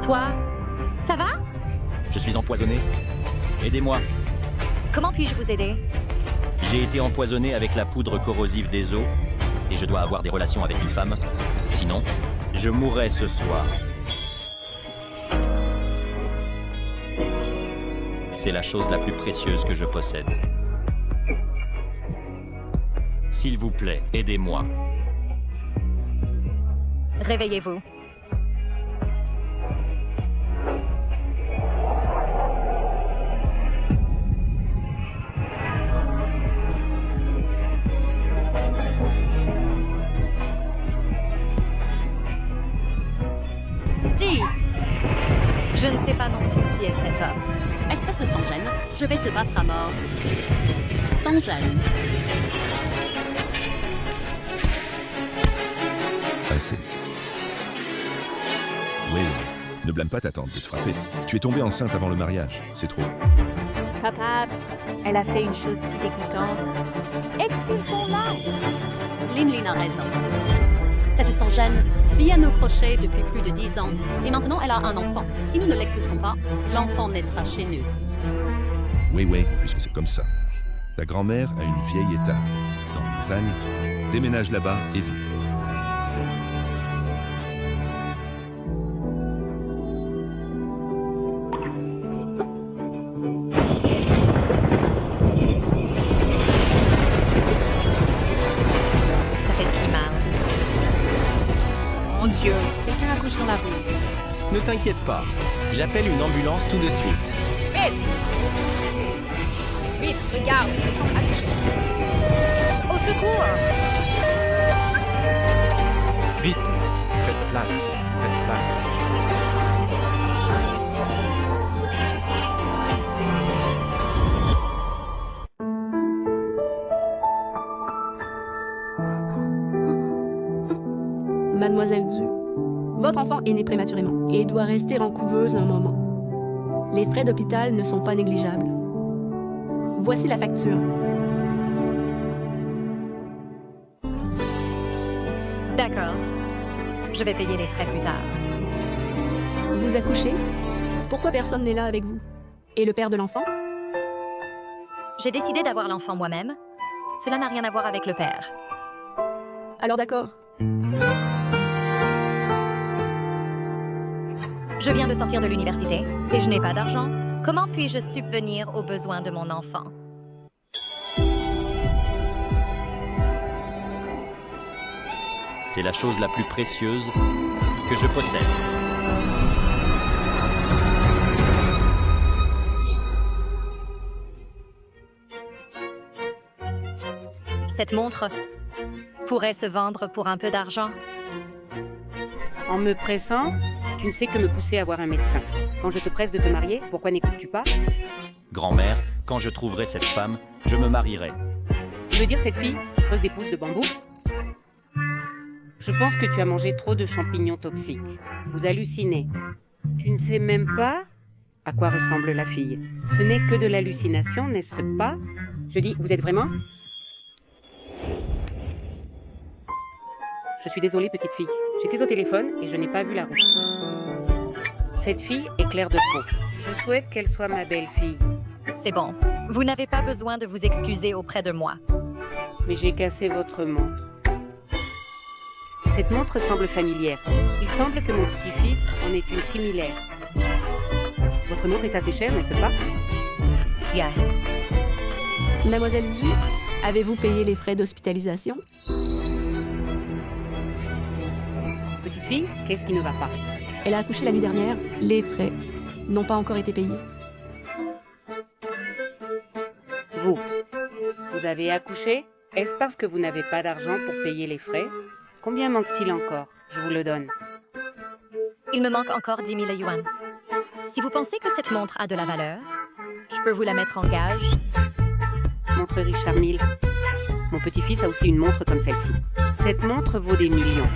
Toi, ça va? Je suis empoisonné. Aidez-moi. Comment puis-je vous aider? J'ai été empoisonné avec la poudre corrosive des eaux et je dois avoir des relations avec une femme. Sinon, je mourrai ce soir. C'est la chose la plus précieuse que je possède. S'il vous plaît, aidez-moi. Réveillez-vous. Dis, Je ne sais pas non plus qui est cet homme. espèce de sans-gêne, je vais te battre à mort. Sans gêne. Assez. Oui, ne blâme pas ta tante de te frapper. Tu es tombée enceinte avant le mariage, c'est trop. Papa, elle a fait une chose si dégoûtante. Expulsons-la! Lin a raison. Cette sans-gêne vit à nos crochets depuis plus de 10 ans et maintenant elle a un enfant. Si nous ne l'expulsons pas, l'enfant naîtra chez nous. Oui, puisque c'est comme ça. Ta grand-mère a une vieille étable dans les montagnes. Déménage là-bas et vis. Ça fait si mal. Mon Dieu, quelqu'un accouche dans la rue. Ne t'inquiète pas, j'appelle une ambulance tout de suite. Vite! Vite, regarde, ils sont accouchés. Au secours! Vite, faites place, faites place. Mademoiselle Du, votre enfant est né prématurément et doit rester en couveuse un moment. Les frais d'hôpital ne sont pas négligeables. Voici la facture. D'accord. Je vais payer les frais plus tard. Vous accouchez? Pourquoi personne n'est là avec vous? Et le père de l'enfant? J'ai décidé d'avoir l'enfant moi-même. Cela n'a rien à voir avec le père. Alors d'accord. Je viens de sortir de l'université et je n'ai pas d'argent. Comment puis-je subvenir aux besoins de mon enfant? C'est la chose la plus précieuse que je possède. Cette montre pourrait se vendre pour un peu d'argent. En me pressant, tu ne sais que me pousser à voir un médecin. Quand je te presse de te marier, pourquoi n'écoutes-tu pas? Grand-mère, quand je trouverai cette femme, je me marierai. Tu veux dire cette fille qui creuse des pousses de bambou? Je pense que tu as mangé trop de champignons toxiques. Vous hallucinez. Tu ne sais même pas à quoi ressemble la fille. Ce n'est que de l'hallucination, n'est-ce pas? Je dis, vous êtes vraiment? Je suis désolée, petite fille. J'étais au téléphone et je n'ai pas vu la route. Cette fille est claire de peau. Je souhaite qu'elle soit ma belle-fille. C'est bon. Vous n'avez pas besoin de vous excuser auprès de moi. Mais j'ai cassé votre montre. Cette montre semble familière. Il semble que mon petit-fils en ait une similaire. Votre montre est assez chère, n'est-ce pas? Yeah. Mademoiselle Du, avez-vous payé les frais d'hospitalisation? Petite fille, qu'est-ce qui ne va pas? Elle a accouché la nuit dernière. Les frais n'ont pas encore été payés. Vous avez accouché? Est-ce parce que vous n'avez pas d'argent pour payer les frais? Combien manque-t-il encore? Je vous le donne. Il me manque encore 10 000 yuan. Si vous pensez que cette montre a de la valeur, je peux vous la mettre en gage. Montre Richard Mille. Mon petit-fils a aussi une montre comme celle-ci. Cette montre vaut des millions.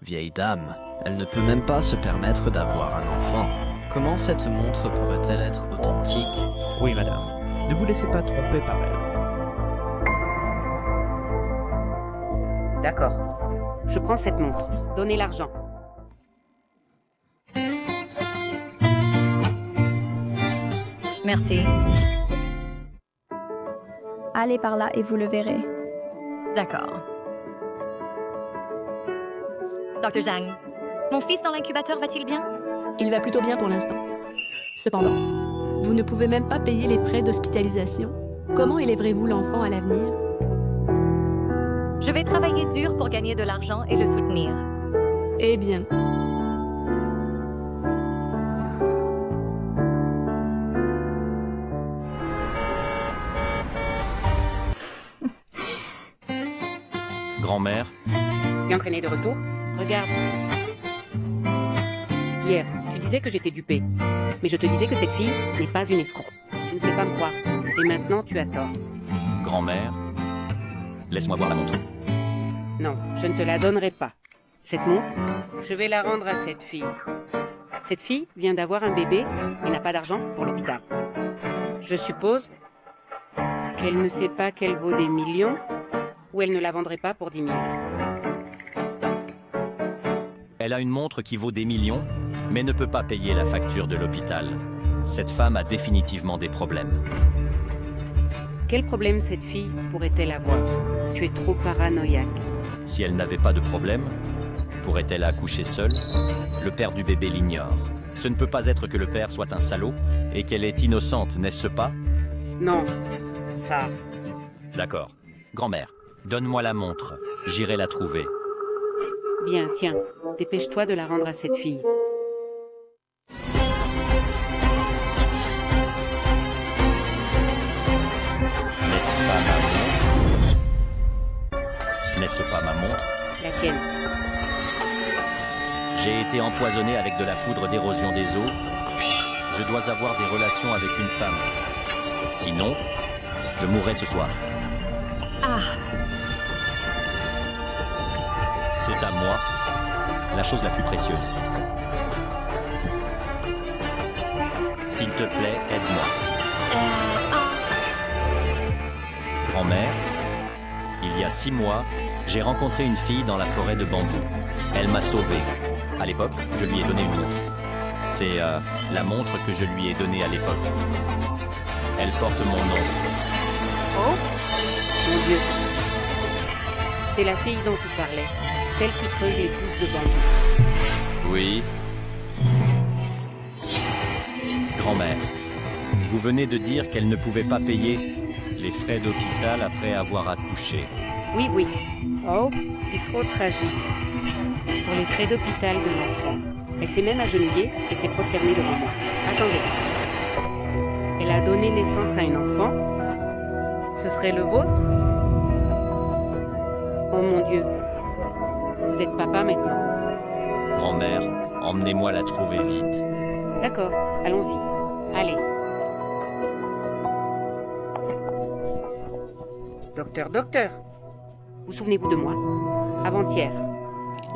Vieille dame, elle ne peut même pas se permettre d'avoir un enfant. Comment cette montre pourrait-elle être authentique? Oui, madame. Ne vous laissez pas tromper par elle. D'accord. Je prends cette montre. Donnez l'argent. Merci. Allez par là et vous le verrez. D'accord. Dr. Zhang, mon fils dans l'incubateur va-t-il bien? Il va plutôt bien pour l'instant. Cependant, vous ne pouvez même pas payer les frais d'hospitalisation. Comment élèverez-vous l'enfant à l'avenir? Je vais travailler dur pour gagner de l'argent et le soutenir. Eh bien, Grand-mère, Bien entraîné de retour? Regarde. Hier, tu disais que j'étais dupé. Mais je te disais que cette fille n'est pas une escroc. Tu ne voulais pas me croire. Et maintenant, tu as tort. grand-mère, laisse-moi voir la montre. Non, je ne te la donnerai pas. Cette montre, je vais la rendre à cette fille. Cette fille vient d'avoir un bébé et n'a pas d'argent pour l'hôpital. Je suppose qu'elle ne sait pas qu'elle vaut des millions ou elle ne la vendrait pas pour 10 000. Elle a une montre qui vaut des millions, mais ne peut pas payer la facture de l'hôpital. Cette femme a définitivement des problèmes. Quel problème cette fille pourrait-elle avoir? Tu es trop paranoïaque. Si elle n'avait pas de problème, pourrait-elle accoucher seule? Le père du bébé l'ignore. Ce ne peut pas être que le père soit un salaud et qu'elle est innocente, n'est-ce pas? Non, ça... D'accord. Grand-mère, donne-moi la montre. J'irai la trouver. Bien, tiens, dépêche-toi de la rendre à cette fille. N'est-ce pas ma montre? N'est-ce pas ma montre? La tienne. J'ai été empoisonné avec de la poudre d'érosion des os. Je dois avoir des relations avec une femme. Sinon, je mourrai ce soir. Ah, C'est à moi la chose la plus précieuse. S'il te plaît, aide-moi. Grand-mère, il y a 6 mois, j'ai rencontré une fille dans la forêt de bambou. Elle m'a sauvé. À l'époque, je lui ai donné une montre. C'est la montre que je lui ai donnée à l'époque. Elle porte mon nom. Oh, mon Dieu. C'est la fille dont tu parlais. Celle qui creuse les pousses de bambou. Oui. Grand-mère, vous venez de dire qu'elle ne pouvait pas payer les frais d'hôpital après avoir accouché. Oui, oui. Oh, c'est trop tragique. Pour les frais d'hôpital de l'enfant. Elle s'est même agenouillée et s'est prosternée devant moi. Attendez. Elle a donné naissance à un enfant? Ce serait le vôtre? Oh mon Dieu. Vous êtes papa maintenant. Grand-mère, emmenez-moi la trouver vite. D'accord, allons-y. Allez. Docteur, vous souvenez-vous de moi? Avant-hier.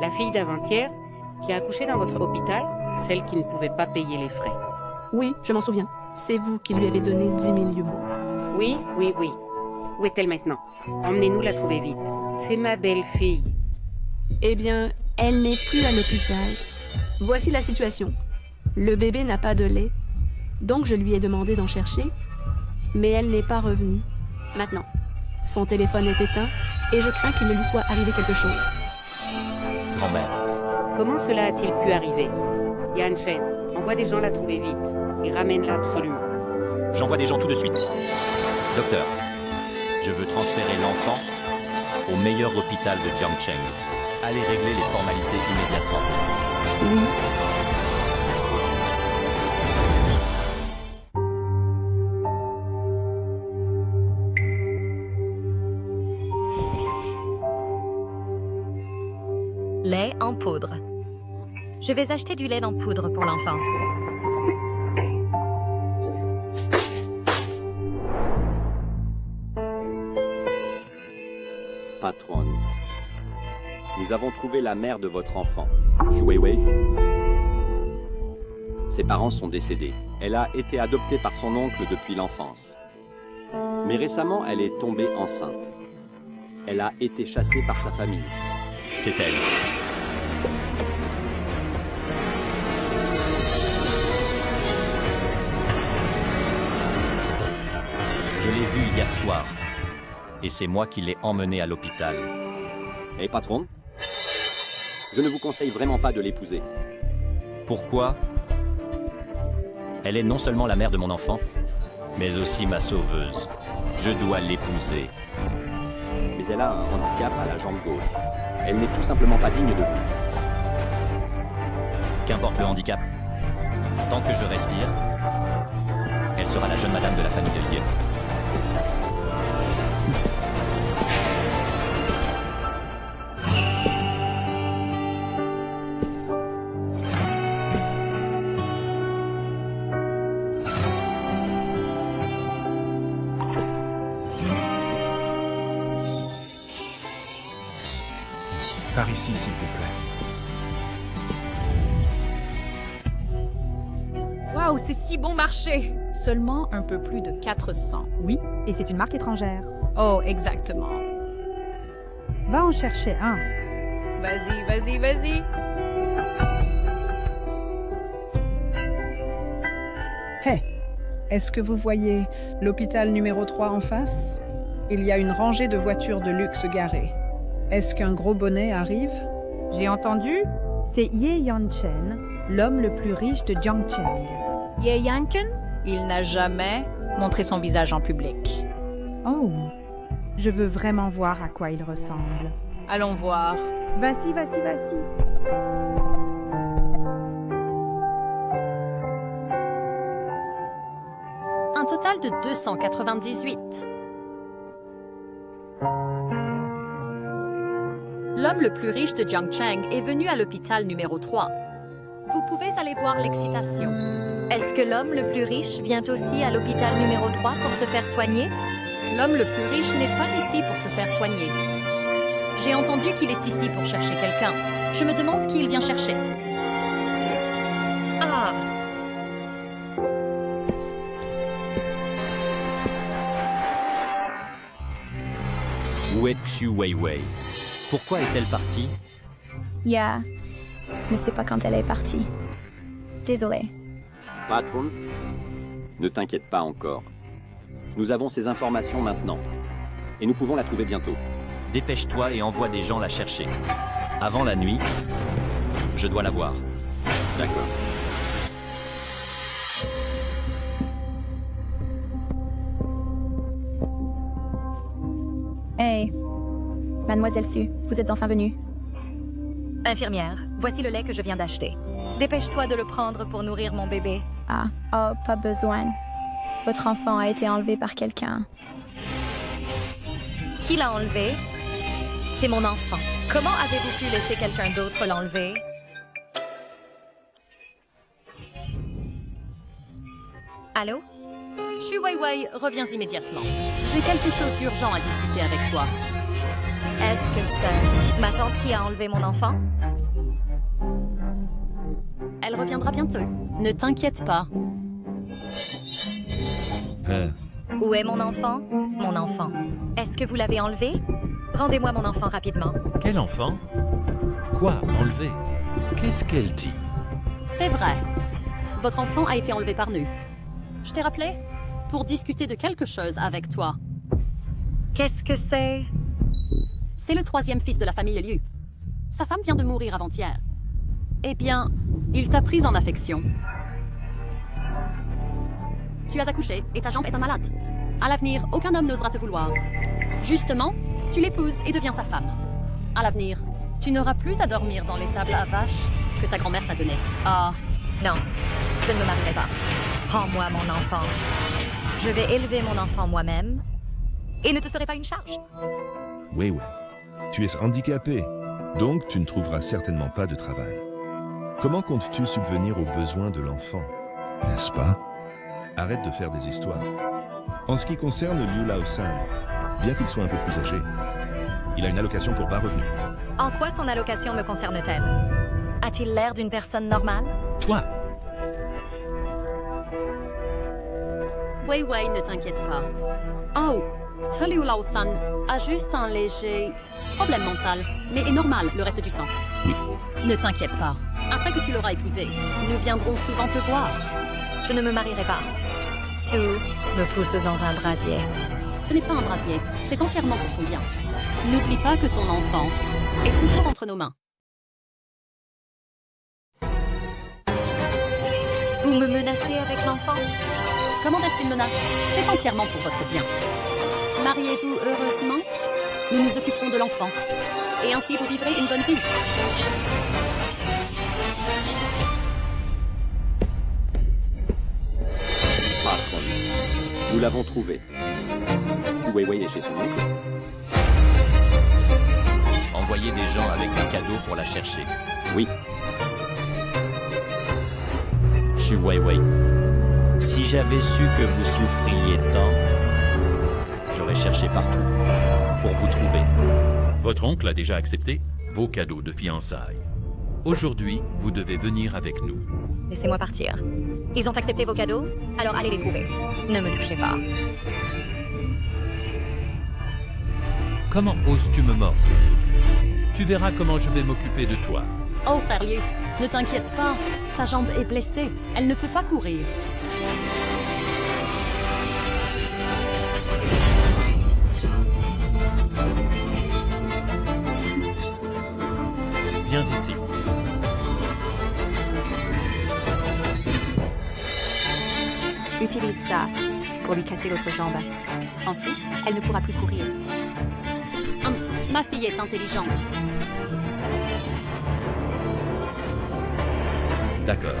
La fille d'avant-hier qui a accouché dans votre hôpital, celle qui ne pouvait pas payer les frais. oui, je m'en souviens. C'est vous qui lui avez donné 10 000 yuans. Oui, oui, oui. Où est-elle maintenant? Emmenez-nous la trouver vite. C'est ma belle-fille. Eh bien, elle n'est plus à l'hôpital. Voici la situation. Le bébé n'a pas de lait, donc je lui ai demandé d'en chercher, mais elle n'est pas revenue. Maintenant, son téléphone est éteint et je crains qu'il ne lui soit arrivé quelque chose. Grand-mère, Comment cela a-t-il pu arriver? Yan Shen, envoie des gens la trouver vite et ramène-la absolument. j'envoie des gens tout de suite. Docteur, je veux transférer l'enfant au meilleur hôpital de Jiangcheng. Allez régler les formalités immédiatement. Oui. lait en poudre. Je vais acheter du lait en poudre pour l'enfant. Patronne, nous avons trouvé la mère de votre enfant, Xu Weiwei. Ses parents sont décédés. Elle a été adoptée par son oncle depuis l'enfance. Mais récemment, elle est tombée enceinte. Elle a été chassée par sa famille. C'est elle. l'ai vue hier soir. Et c'est moi qui l'ai emmenée à l'hôpital. Et patron, je ne vous conseille vraiment pas de l'épouser. Pourquoi? Elle est non seulement la mère de mon enfant, mais aussi ma sauveuse. Je dois l'épouser. Mais elle a un handicap à la jambe gauche. Elle n'est tout simplement pas digne de vous. Qu'importe le handicap. Tant que je respire, elle sera la jeune madame de la famille de Lier. Par ici, s'il vous plaît. Waouh, c'est si bon marché! Seulement un peu plus de 400. Oui, et c'est une marque étrangère. Oh, exactement. Va en chercher un. Vas-y, vas-y, vas-y. Hé, est-ce que vous voyez l'hôpital numéro 3 en face? Il y a une rangée de voitures de luxe garées. Est-ce qu'un gros bonnet arrive? J'ai entendu, c'est Ye Yanchen, l'homme le plus riche de Jiangcheng. Ye Yanchen? Il n'a jamais montré son visage en public. Oh, je veux vraiment voir à quoi il ressemble. Allons voir. Vas-y, vas-y, vas-y. Un total de 298. L'homme le plus riche de Jiangcheng est venu à l'hôpital numéro 3. Vous pouvez aller voir l'excitation. Est-ce que l'homme le plus riche vient aussi à l'hôpital numéro 3 pour se faire soigner? L'homme le plus riche n'est pas ici pour se faire soigner. J'ai entendu qu'il est ici pour chercher quelqu'un. Je me demande qui il vient chercher. Ah! Où est Xu Weiwei? Pourquoi est-elle partie? Yeah. Ne sais pas quand elle est partie. Désolée. Patron, ne t'inquiète pas encore. Nous avons ces informations maintenant. Et nous pouvons la trouver bientôt. Dépêche-toi et envoie des gens la chercher. Avant la nuit, je dois la voir. D'accord. Hey, Mademoiselle Su, vous êtes enfin venue. Infirmière, voici le lait que je viens d'acheter. Dépêche-toi de le prendre pour nourrir mon bébé. Ah, oh, pas besoin. Votre enfant a été enlevé par quelqu'un. Qui l'a enlevé? C'est mon enfant. Comment avez-vous pu laisser quelqu'un d'autre l'enlever? Allô? Xu Weiwei, reviens immédiatement. J'ai quelque chose d'urgent à discuter avec toi. Est-ce que c'est ma tante qui a enlevé mon enfant? Elle reviendra bientôt. Ne t'inquiète pas. Où est mon enfant? Mon enfant. Est-ce que vous l'avez enlevé? Rendez-moi mon enfant rapidement. Quel enfant? Quoi, enlevé? Qu'est-ce qu'elle dit? C'est vrai. Votre enfant a été enlevé par nous. Je t'ai rappelé pour discuter de quelque chose avec toi. Qu'est-ce que c'est? C'est le 3e fils de la famille Liu. Sa femme vient de mourir avant-hier. Eh bien, il t'a prise en affection. Tu as accouché et ta jambe est un malade. À l'avenir, aucun homme n'osera te vouloir. Justement, tu l'épouses et deviens sa femme. À l'avenir, tu n'auras plus à dormir dans l'étable à vaches que ta grand-mère t'a donné. Ah, non, je ne me marierai pas. Rends-moi mon enfant. Je vais élever mon enfant moi-même et ne te serai pas une charge. Oui, tu es handicapé, donc tu ne trouveras certainement pas de travail. Comment comptes-tu subvenir aux besoins de l'enfant? N'est-ce pas? Arrête de faire des histoires. En ce qui concerne Liu Laosan, bien qu'il soit un peu plus âgé, il a une allocation pour bas revenus. En quoi son allocation me concerne-t-elle? A-t-il l'air d'une personne normale? Toi! Weiwei, ne t'inquiète pas. Oh, Liu Laosan a juste un léger problème mental, mais est normal le reste du temps. Oui. Ne t'inquiète pas. Après que tu l'auras épousé, nous viendrons souvent te voir. Je ne me marierai pas. tout me pousse dans un brasier. Ce n'est pas un brasier, c'est entièrement pour ton bien. N'oublie pas que ton enfant est toujours entre nos mains. Vous me menacez avec l'enfant? Comment est-ce une menace? C'est entièrement pour votre bien. Mariez-vous heureusement? Nous nous occuperons de l'enfant. Et ainsi vous vivrez une bonne vie. Patron, nous l'avons trouvé. Xu Weiwei est chez son oncle. Envoyez des gens avec des cadeaux pour la chercher. Oui. Xu Weiwei, si j'avais su que vous souffriez tant, j'aurais cherché partout pour vous trouver. Votre oncle a déjà accepté vos cadeaux de fiançailles. Aujourd'hui, vous devez venir avec nous. Laissez-moi partir. Ils ont accepté vos cadeaux, alors allez les trouver. Ne me touchez pas. Comment oses-tu me mordre? Tu verras comment je vais m'occuper de toi. Oh, frère Liu, ne t'inquiète pas. Sa jambe est blessée. Elle ne peut pas courir. Viens ici. Utilise ça pour lui casser l'autre jambe. Ensuite, elle ne pourra plus courir. Ma fille est intelligente. D'accord.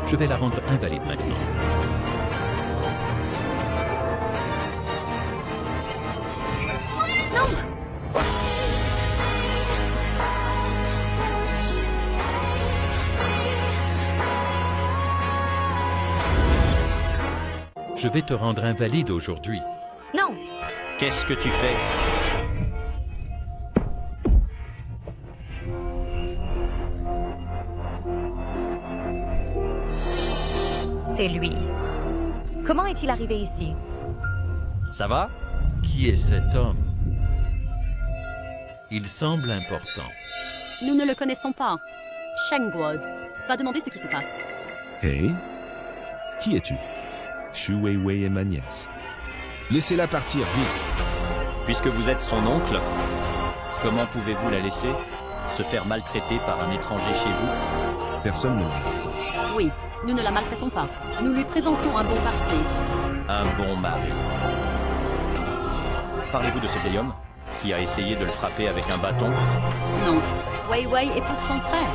Je vais la rendre invalide maintenant. Non! Je vais te rendre invalide aujourd'hui. Non! Qu'est-ce que tu fais? C'est lui. Comment est-il arrivé ici? Ça va? Qui est cet homme? Il semble important. Nous ne le connaissons pas. Sheng Guo va demander ce qui se passe. Hey, qui es-tu? Xu Weiwei est ma nièce. Laissez-la partir, vite. Puisque vous êtes son oncle, comment pouvez-vous la laisser se faire maltraiter par un étranger chez vous? Personne ne la maltraite. Oui, nous ne la maltraitons pas. Nous lui présentons un bon parti. Un bon mari. Parlez-vous de ce vieil homme qui a essayé de le frapper avec un bâton? Non. Weiwei épouse son frère.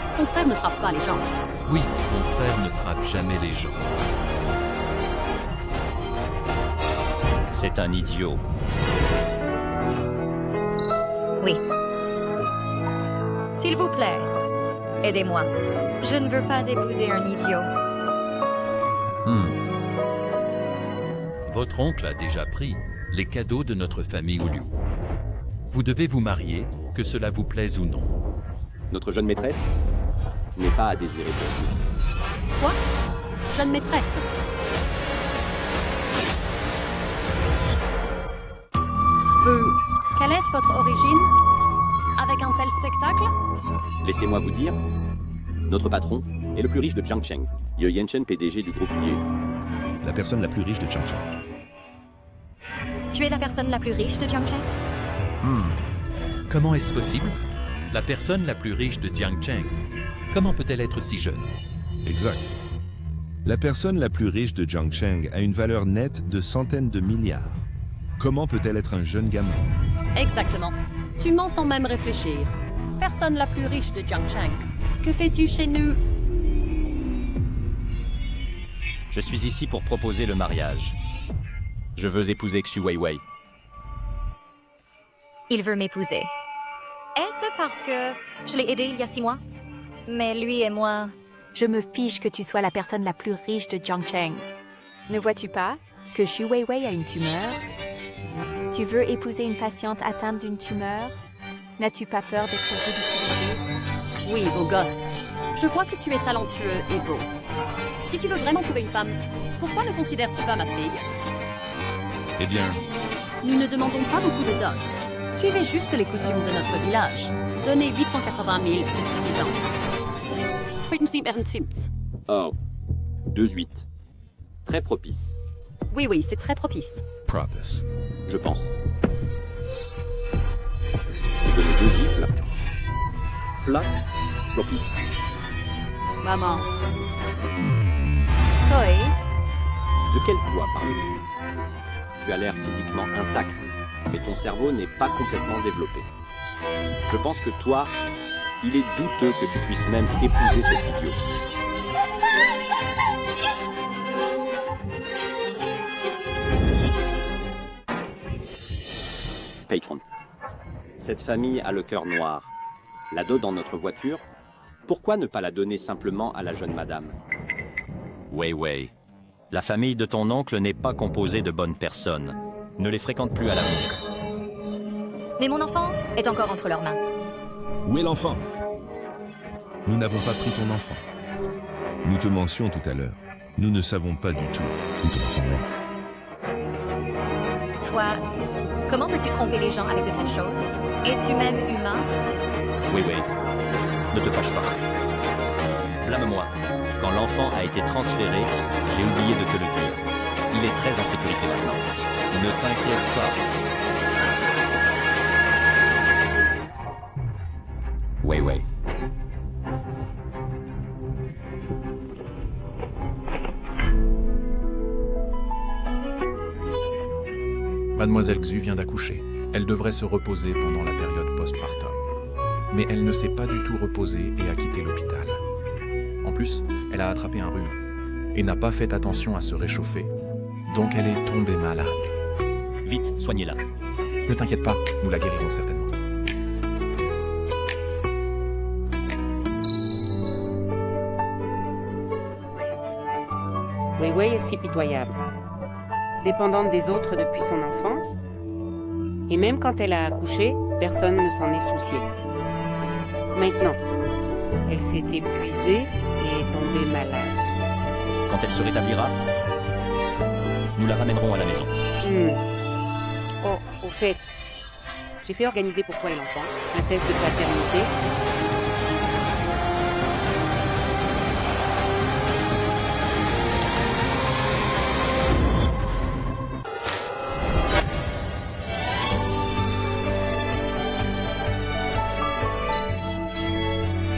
Son frère ne frappe pas les gens. Oui, mon frère ne frappe jamais les gens. C'est un idiot. Oui. S'il vous plaît, aidez-moi. Je ne veux pas épouser un idiot. Votre oncle a déjà pris les cadeaux de notre famille au lieu. Vous devez vous marier, que cela vous plaise ou non. Notre jeune maîtresse n'est pas à désirer pour vous. Quoi? Jeune maîtresse? Quelle est votre origine? Avec un tel spectacle? Laissez-moi vous dire, notre patron est le plus riche de Jiangcheng, Ye Yanchen, PDG du groupe Ye. La personne la plus riche de Jiangcheng. Tu es la personne la plus riche de Jiangcheng? Comment est-ce possible? La personne la plus riche de Jiangcheng. Comment peut-elle être si jeune? Exact. La personne la plus riche de Jiangcheng a une valeur nette de centaines de milliards. Comment peut-elle être un jeune gamin? Exactement. Tu mens sans même réfléchir. Personne la plus riche de Jiangcheng. Que fais-tu chez nous? Je suis ici pour proposer le mariage. Je veux épouser Xu Weiwei. Il veut m'épouser. Est-ce parce que je l'ai aidé il y a 6 mois? Mais lui et moi... Je me fiche que tu sois la personne la plus riche de Jiangcheng. Ne vois-tu pas que Xu Weiwei a une tumeur? Tu veux épouser une patiente atteinte d'une tumeur? N'as-tu pas peur d'être ridiculisé? Oui, beau gosse. Je vois que tu es talentueux et beau. Si tu veux vraiment trouver une femme, pourquoi ne considères-tu pas ma fille? Eh bien... Nous ne demandons pas beaucoup de dot. Suivez juste les coutumes de notre village. Donnez 880 000, c'est suffisant. Oh, 2 8. Très propice. Oui, c'est très propice. Propice. Je pense. Te donner 2 gifles. Place, propice. Maman. Toi? De quel toi parles-tu? Tu as l'air physiquement intact, mais ton cerveau n'est pas complètement développé. Je pense que toi, il est douteux que tu puisses même épouser cet idiot. Patron. Cette famille a le cœur noir. L'ado dans notre voiture, pourquoi ne pas la donner simplement à la jeune madame? Wei. La famille de ton oncle n'est pas composée de bonnes personnes. Ne les fréquente plus à l'avenir. Mais mon enfant est encore entre leurs mains. Où est l'enfant? Nous n'avons pas pris ton enfant. Nous te mentions tout à l'heure. Nous ne savons pas du tout où ton enfant est. Toi, comment peux-tu tromper les gens avec de telles choses? Es-tu même humain? Oui. Ne te fâche pas. Blâme-moi. Quand l'enfant a été transféré, j'ai oublié de te le dire. Il est très en sécurité maintenant. Ne t'inquiète pas. Oui. Mademoiselle Xu vient d'accoucher. Elle devrait se reposer pendant la période postpartum. Mais elle ne s'est pas du tout reposée et a quitté l'hôpital. En plus, elle a attrapé un rhume et n'a pas fait attention à se réchauffer. Donc elle est tombée malade. Vite, soignez-la. Ne t'inquiète pas, nous la guérirons certainement. Wei est si pitoyable. Dépendante des autres depuis son enfance. Et même quand elle a accouché, personne ne s'en est soucié. Maintenant, elle s'est épuisée et est tombée malade. Quand elle se rétablira, nous la ramènerons à la maison. Oh, au fait, j'ai fait organiser pour toi et l'enfant un test de paternité.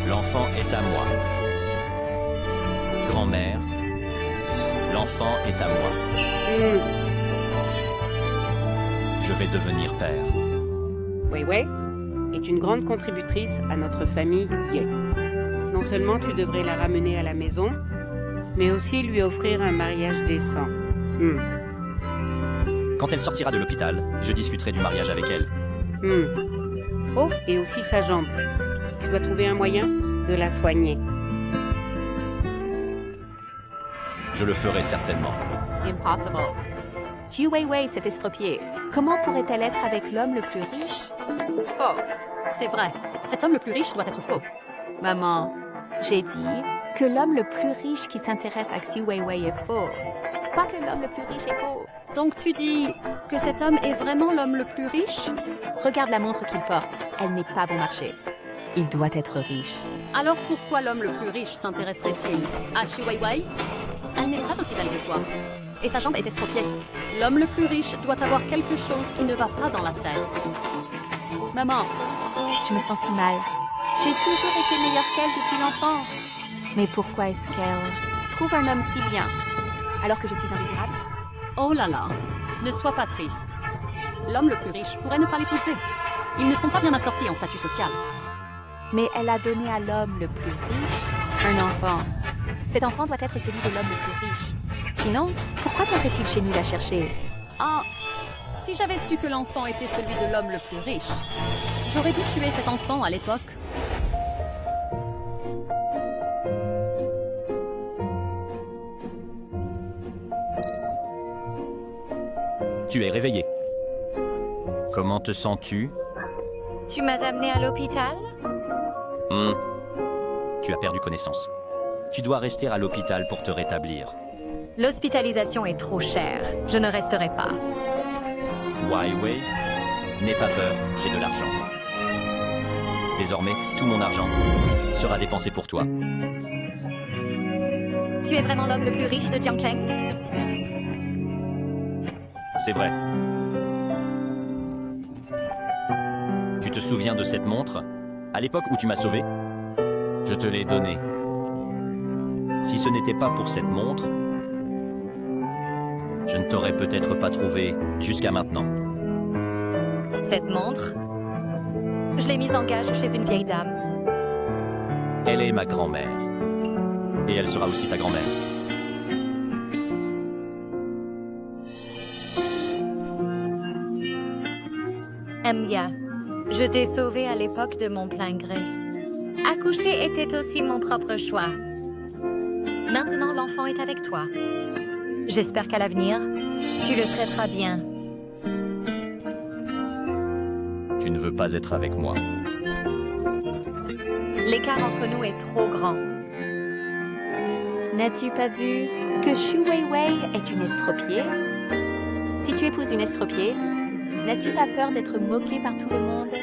L'enfant est à moi. Grand-mère, l'enfant est à moi. Je vais devenir père. Wei est une grande contributrice à notre famille Ye. Non seulement tu devrais la ramener à la maison, mais aussi lui offrir un mariage décent. Quand elle sortira de l'hôpital, je discuterai du mariage avec elle. Oh, et aussi sa jambe. Tu dois trouver un moyen de la soigner. Je le ferai certainement. Impossible. Xu Wei s'est estropiée. Comment pourrait-elle être avec l'homme le plus riche? Faux. C'est vrai. Cet homme le plus riche doit être faux. Maman, j'ai dit que l'homme le plus riche qui s'intéresse à Xu Wei est faux. Pas que l'homme le plus riche est faux. Donc tu dis que cet homme est vraiment l'homme le plus riche? Regarde la montre qu'il porte. Elle n'est pas bon marché. Il doit être riche. Alors pourquoi l'homme le plus riche s'intéresserait-il à Xu Wei? Elle n'est pas aussi belle que toi. Et sa jambe est estropiée. L'homme le plus riche doit avoir quelque chose qui ne va pas dans la tête. Maman, je me sens si mal. J'ai toujours été meilleure qu'elle depuis l'enfance. Mais pourquoi est-ce qu'elle trouve un homme si bien, alors que je suis indésirable? Oh là là, ne sois pas triste. L'homme le plus riche pourrait ne pas l'épouser. Ils ne sont pas bien assortis en statut social. Mais elle a donné à l'homme le plus riche un enfant. Cet enfant doit être celui de l'homme le plus riche. Sinon, pourquoi viendrait-il chez nous la chercher? Ah, si j'avais su que l'enfant était celui de l'homme le plus riche, j'aurais dû tuer cet enfant à l'époque. Tu es réveillé. Comment te sens-tu? Tu m'as amené à l'hôpital? Tu as perdu connaissance. Tu dois rester à l'hôpital pour te rétablir. L'hospitalisation est trop chère. Je ne resterai pas. Wei, n'aie pas peur, j'ai de l'argent. Désormais, tout mon argent sera dépensé pour toi. Tu es vraiment l'homme le plus riche de Jiangcheng? c'est vrai. Tu te souviens de cette montre? À l'époque où tu m'as sauvé, je te l'ai donnée. Si ce n'était pas pour cette montre, je ne t'aurais peut-être pas trouvé jusqu'à maintenant. Cette montre, je l'ai mise en gage chez une vieille dame. Elle est ma grand-mère. Et elle sera aussi ta grand-mère. Emilia, je t'ai sauvée à l'époque de mon plein gré. Accoucher était aussi mon propre choix. Maintenant, l'enfant est avec toi. J'espère qu'à l'avenir, tu le traiteras bien. Tu ne veux pas être avec moi. L'écart entre nous est trop grand. N'as-tu pas vu que Xu Weiwei est une estropiée? Si tu épouses une estropiée, n'as-tu pas peur d'être moquée par tout le monde?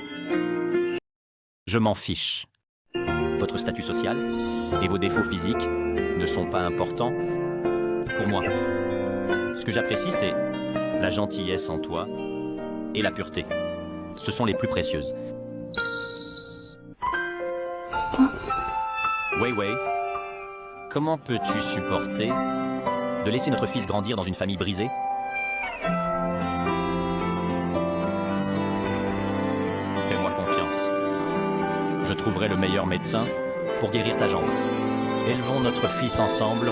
Je m'en fiche. Votre statut social et vos défauts physiques ne sont pas importants pour moi. Ce que j'apprécie, c'est la gentillesse en toi et la pureté. Ce sont les plus précieuses. Weiwei, comment peux-tu supporter de laisser notre fils grandir dans une famille brisée? Fais-moi confiance. Je trouverai le meilleur médecin pour guérir ta jambe. Élevons notre fils ensemble.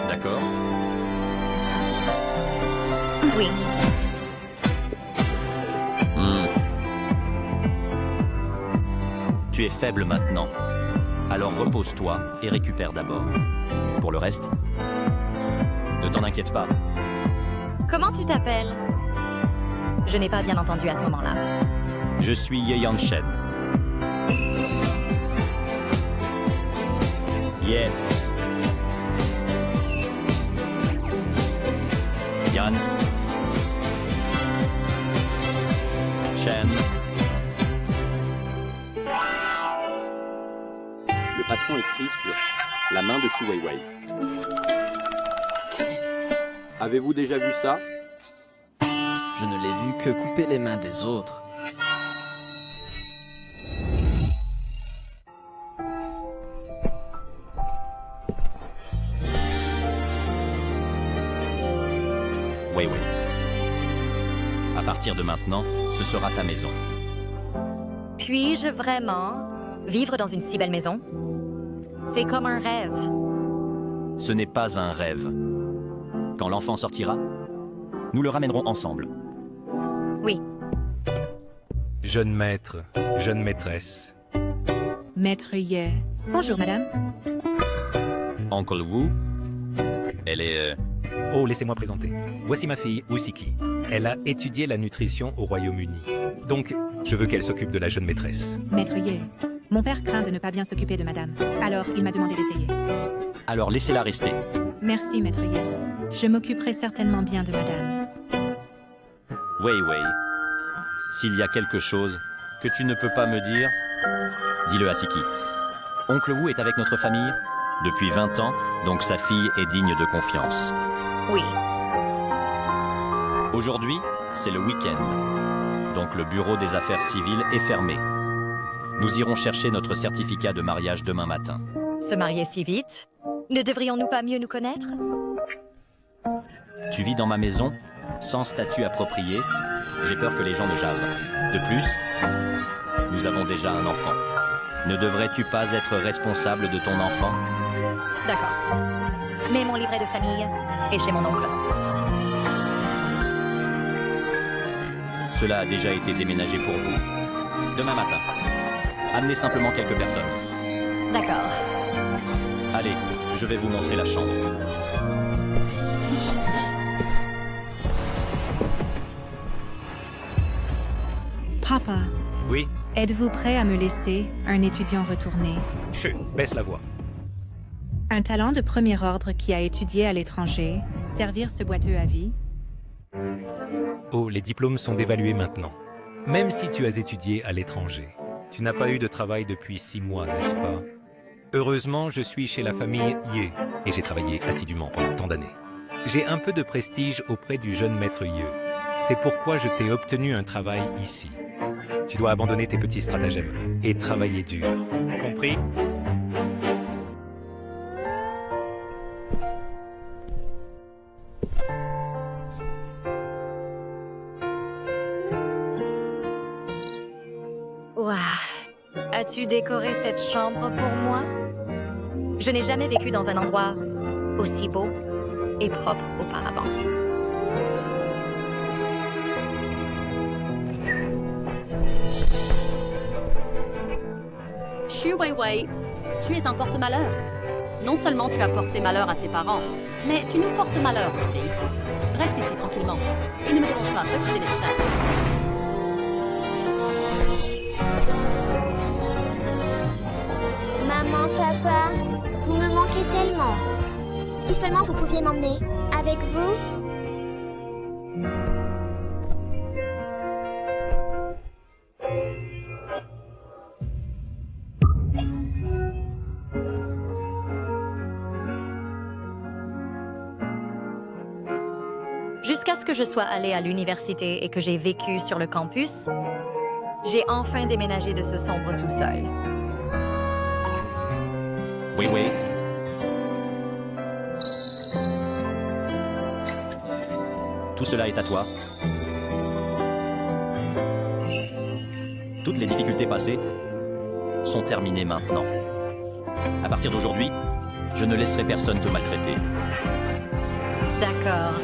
D'accord? Oui. Tu es faible maintenant. Alors repose-toi et récupère d'abord. Pour le reste, ne t'en inquiète pas. Comment tu t'appelles? Je n'ai pas bien entendu à ce moment-là. Je suis Ye Yanshen. Yeah. Yan. Chen. Le patron écrit sur la main de Xu Weiwei. Avez-vous déjà vu ça? Je ne l'ai vu que couper les mains des autres. Weiwei. À partir de maintenant, ce sera ta maison. Puis-je vraiment vivre dans une si belle maison? C'est comme un rêve. Ce n'est pas un rêve. Quand l'enfant sortira, nous le ramènerons ensemble. Oui. Jeune maître, jeune maîtresse. Maître Ye. Bonjour, madame. Uncle Wu, elle est... Oh, laissez-moi présenter. Voici ma fille, Usiki. Elle a étudié la nutrition au Royaume-Uni. Donc, je veux qu'elle s'occupe de la jeune maîtresse. Maître Ye, mon père craint de ne pas bien s'occuper de madame. Alors, il m'a demandé d'essayer. Alors laissez-la rester. Merci, Maître Ye. Je m'occuperai certainement bien de madame. Weiwei, s'il y a quelque chose que tu ne peux pas me dire, dis-le à Siki. Oncle Wu est avec notre famille depuis 20 ans, donc sa fille est digne de confiance. Oui. Aujourd'hui, c'est le week-end, donc le bureau des affaires civiles est fermé. Nous irons chercher notre certificat de mariage demain matin. Se marier si vite? Ne devrions-nous pas mieux nous connaître? Tu vis dans ma maison, sans statut approprié. J'ai peur que les gens me jasent. De plus, nous avons déjà un enfant. Ne devrais-tu pas être responsable de ton enfant? D'accord. Mais mon livret de famille est chez mon oncle. Cela a déjà été déménagé pour vous. Demain matin. Amenez simplement quelques personnes. D'accord. Allez, je vais vous montrer la chambre. Papa. Oui? Êtes-vous prêt à me laisser, un étudiant retourné? Chut, baisse la voix. Un talent de premier ordre qui a étudié à l'étranger, servir ce boiteux à vie? Oh, les diplômes sont dévalués maintenant. Même si tu as étudié à l'étranger, tu n'as pas eu de travail depuis 6 mois, n'est-ce pas? Heureusement, je suis chez la famille Ye et j'ai travaillé assidûment pendant tant d'années. J'ai un peu de prestige auprès du jeune maître Ye. C'est pourquoi je t'ai obtenu un travail ici. Tu dois abandonner tes petits stratagèmes et travailler dur. Compris? Ouah. As-tu décoré cette chambre pour moi? Je n'ai jamais vécu dans un endroit aussi beau et propre auparavant. Xu Weiwei, tu es un porte-malheur. Non seulement tu as porté malheur à tes parents, mais tu nous portes malheur aussi. Reste ici tranquillement et ne me dérange pas, sauf si c'est nécessaire. Maman, papa, vous me manquez tellement. Si seulement vous pouviez m'emmener avec vous. Jusqu'à ce que je sois allée à l'université et que j'ai vécu sur le campus, j'ai enfin déménagé de ce sombre sous-sol. Oui, oui. Tout cela est à toi. Toutes les difficultés passées sont terminées maintenant. À partir d'aujourd'hui, je ne laisserai personne te maltraiter. D'accord.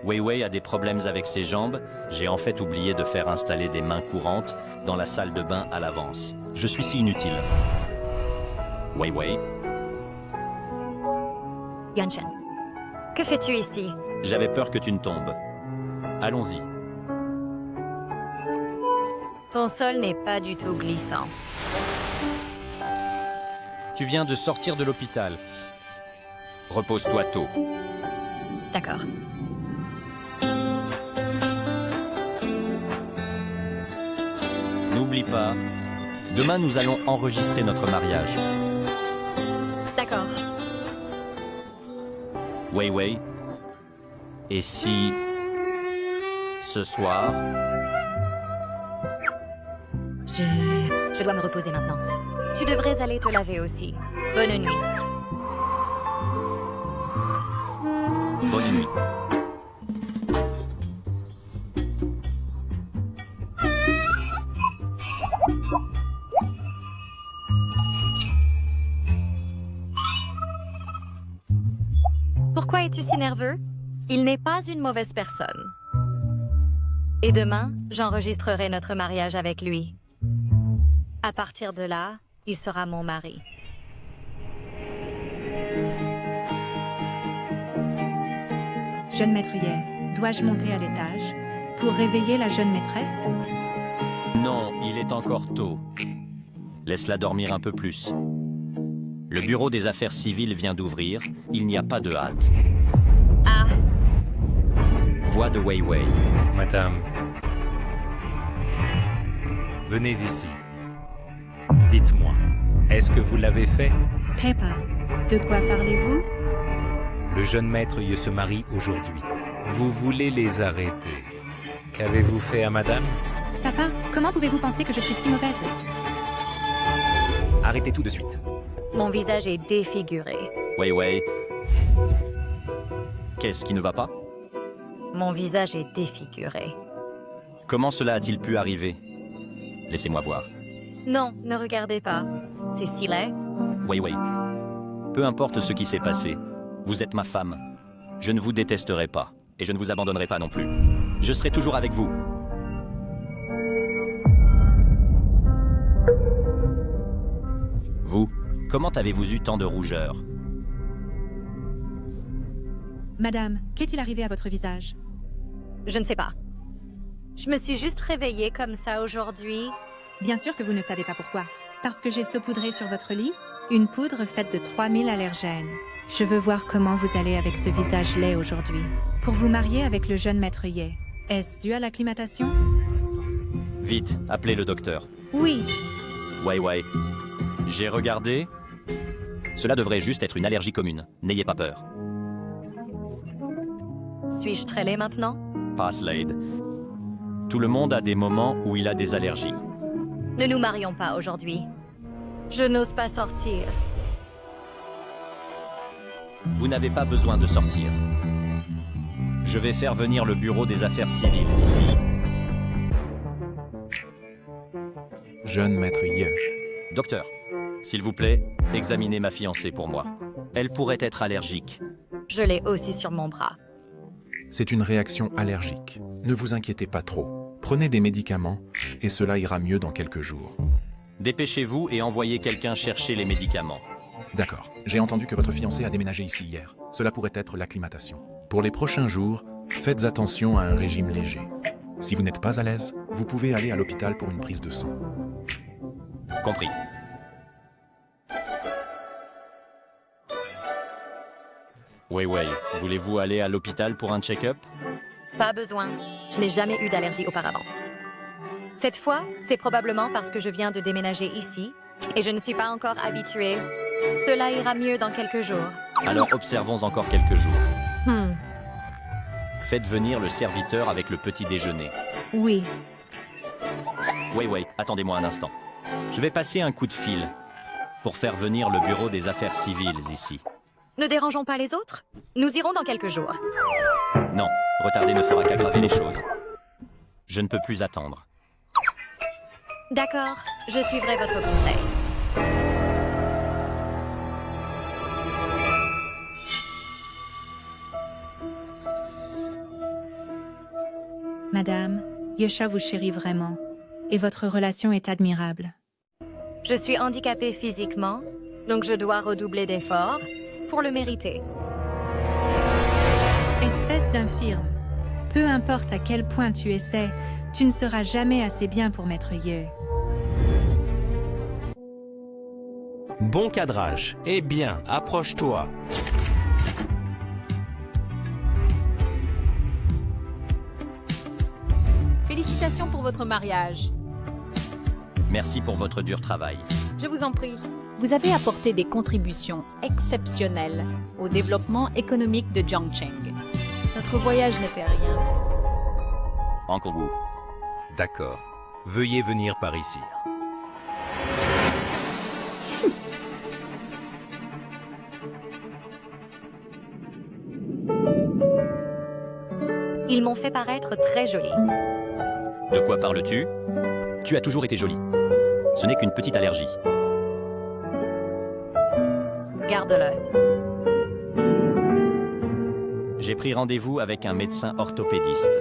Weiwei a des problèmes avec ses jambes. J'ai en fait oublié de faire installer des mains courantes dans la salle de bain à l'avance. Je suis si inutile. Weiwei. Yanchen, que fais-tu ici? J'avais peur que tu ne tombes. Allons-y. Ton sol n'est pas du tout glissant. Tu viens de sortir de l'hôpital. Repose-toi tôt. D'accord. N'oublie pas, demain nous allons enregistrer notre mariage. D'accord. Weiwei. Et si... ce soir... Je dois me reposer maintenant. Tu devrais aller te laver aussi. Bonne nuit. Bonne nuit. Pourquoi es-tu si nerveux? Il n'est pas une mauvaise personne. Et demain, j'enregistrerai notre mariage avec lui. À partir de là, il sera mon mari. Jeune maître Ye, dois-je monter à l'étage pour réveiller la jeune maîtresse? Non, il est encore tôt. Laisse-la dormir un peu plus. Le bureau des affaires civiles vient d'ouvrir. Il n'y a pas de hâte. Ah. Voix de Weiwei. Madame, venez ici. Dites-moi, est-ce que vous l'avez fait? Peppa, de quoi parlez-vous? Le jeune maître Ye se marie aujourd'hui. Vous voulez les arrêter. Qu'avez-vous fait à madame? Papa, comment pouvez-vous penser que je suis si mauvaise? Arrêtez tout de suite. Mon visage est défiguré. Weiwei. Qu'est-ce qui ne va pas? Mon visage est défiguré. Comment cela a-t-il pu arriver? Laissez-moi voir. Non, ne regardez pas. C'est si laid. Weiwei. Peu importe ce qui s'est passé, vous êtes ma femme. Je ne vous détesterai pas, et je ne vous abandonnerai pas non plus. Je serai toujours avec vous. Vous, comment avez-vous eu tant de rougeur? Madame, qu'est-il arrivé à votre visage? Je ne sais pas. Je me suis juste réveillée comme ça aujourd'hui. Bien sûr que vous ne savez pas pourquoi. Parce que j'ai saupoudré sur votre lit une poudre faite de 3000 allergènes. Je veux voir comment vous allez avec ce visage laid aujourd'hui. Pour vous marier avec le jeune maître Ye. Est-ce dû à l'acclimatation? Vite, appelez le docteur. Oui. Ouais. J'ai regardé. Cela devrait juste être une allergie commune. N'ayez pas peur. Suis-je très laid maintenant? Pas Slade. Tout le monde a des moments où il a des allergies. Ne nous marions pas aujourd'hui. Je n'ose pas sortir. Vous n'avez pas besoin de sortir. Je vais faire venir le bureau des affaires civiles ici. Jeune maître Ye. Docteur, s'il vous plaît, examinez ma fiancée pour moi. Elle pourrait être allergique. Je l'ai aussi sur mon bras. C'est une réaction allergique. Ne vous inquiétez pas trop. Prenez des médicaments et cela ira mieux dans quelques jours. Dépêchez-vous et envoyez quelqu'un chercher les médicaments. D'accord. J'ai entendu que votre fiancé a déménagé ici hier. Cela pourrait être l'acclimatation. Pour les prochains jours, faites attention à un régime léger. Si vous n'êtes pas à l'aise, vous pouvez aller à l'hôpital pour une prise de sang. Compris. Ouais, voulez-vous aller à l'hôpital pour un check-up? Pas besoin. Je n'ai jamais eu d'allergie auparavant. Cette fois, c'est probablement parce que je viens de déménager ici et je ne suis pas encore habituée. Cela ira mieux dans quelques jours. Alors observons encore quelques jours. Faites venir le serviteur avec le petit déjeuner. Oui. Ouais, attendez-moi un instant. Je vais passer un coup de fil pour faire venir le bureau des affaires civiles ici. Ne dérangeons pas les autres? Nous irons dans quelques jours. Non, retarder ne fera qu'aggraver les choses. Je ne peux plus attendre. D'accord, je suivrai votre conseil. Madame, Yesha vous chérit vraiment, et votre relation est admirable. Je suis handicapée physiquement, donc je dois redoubler d'efforts pour le mériter. Espèce d'infirme, peu importe à quel point tu essaies, tu ne seras jamais assez bien pour Maître Ye. Bon cadrage. Eh bien, approche-toi. Félicitations pour votre mariage. Merci pour votre dur travail. Je vous en prie. Vous avez apporté des contributions exceptionnelles au développement économique de Jiangcheng. Notre voyage n'était rien. Uncle Wu. D'accord. Veuillez venir par ici. Ils m'ont fait paraître très jolie. De quoi parles-tu? Tu as toujours été jolie. Ce n'est qu'une petite allergie. Garde-le. J'ai pris rendez-vous avec un médecin orthopédiste.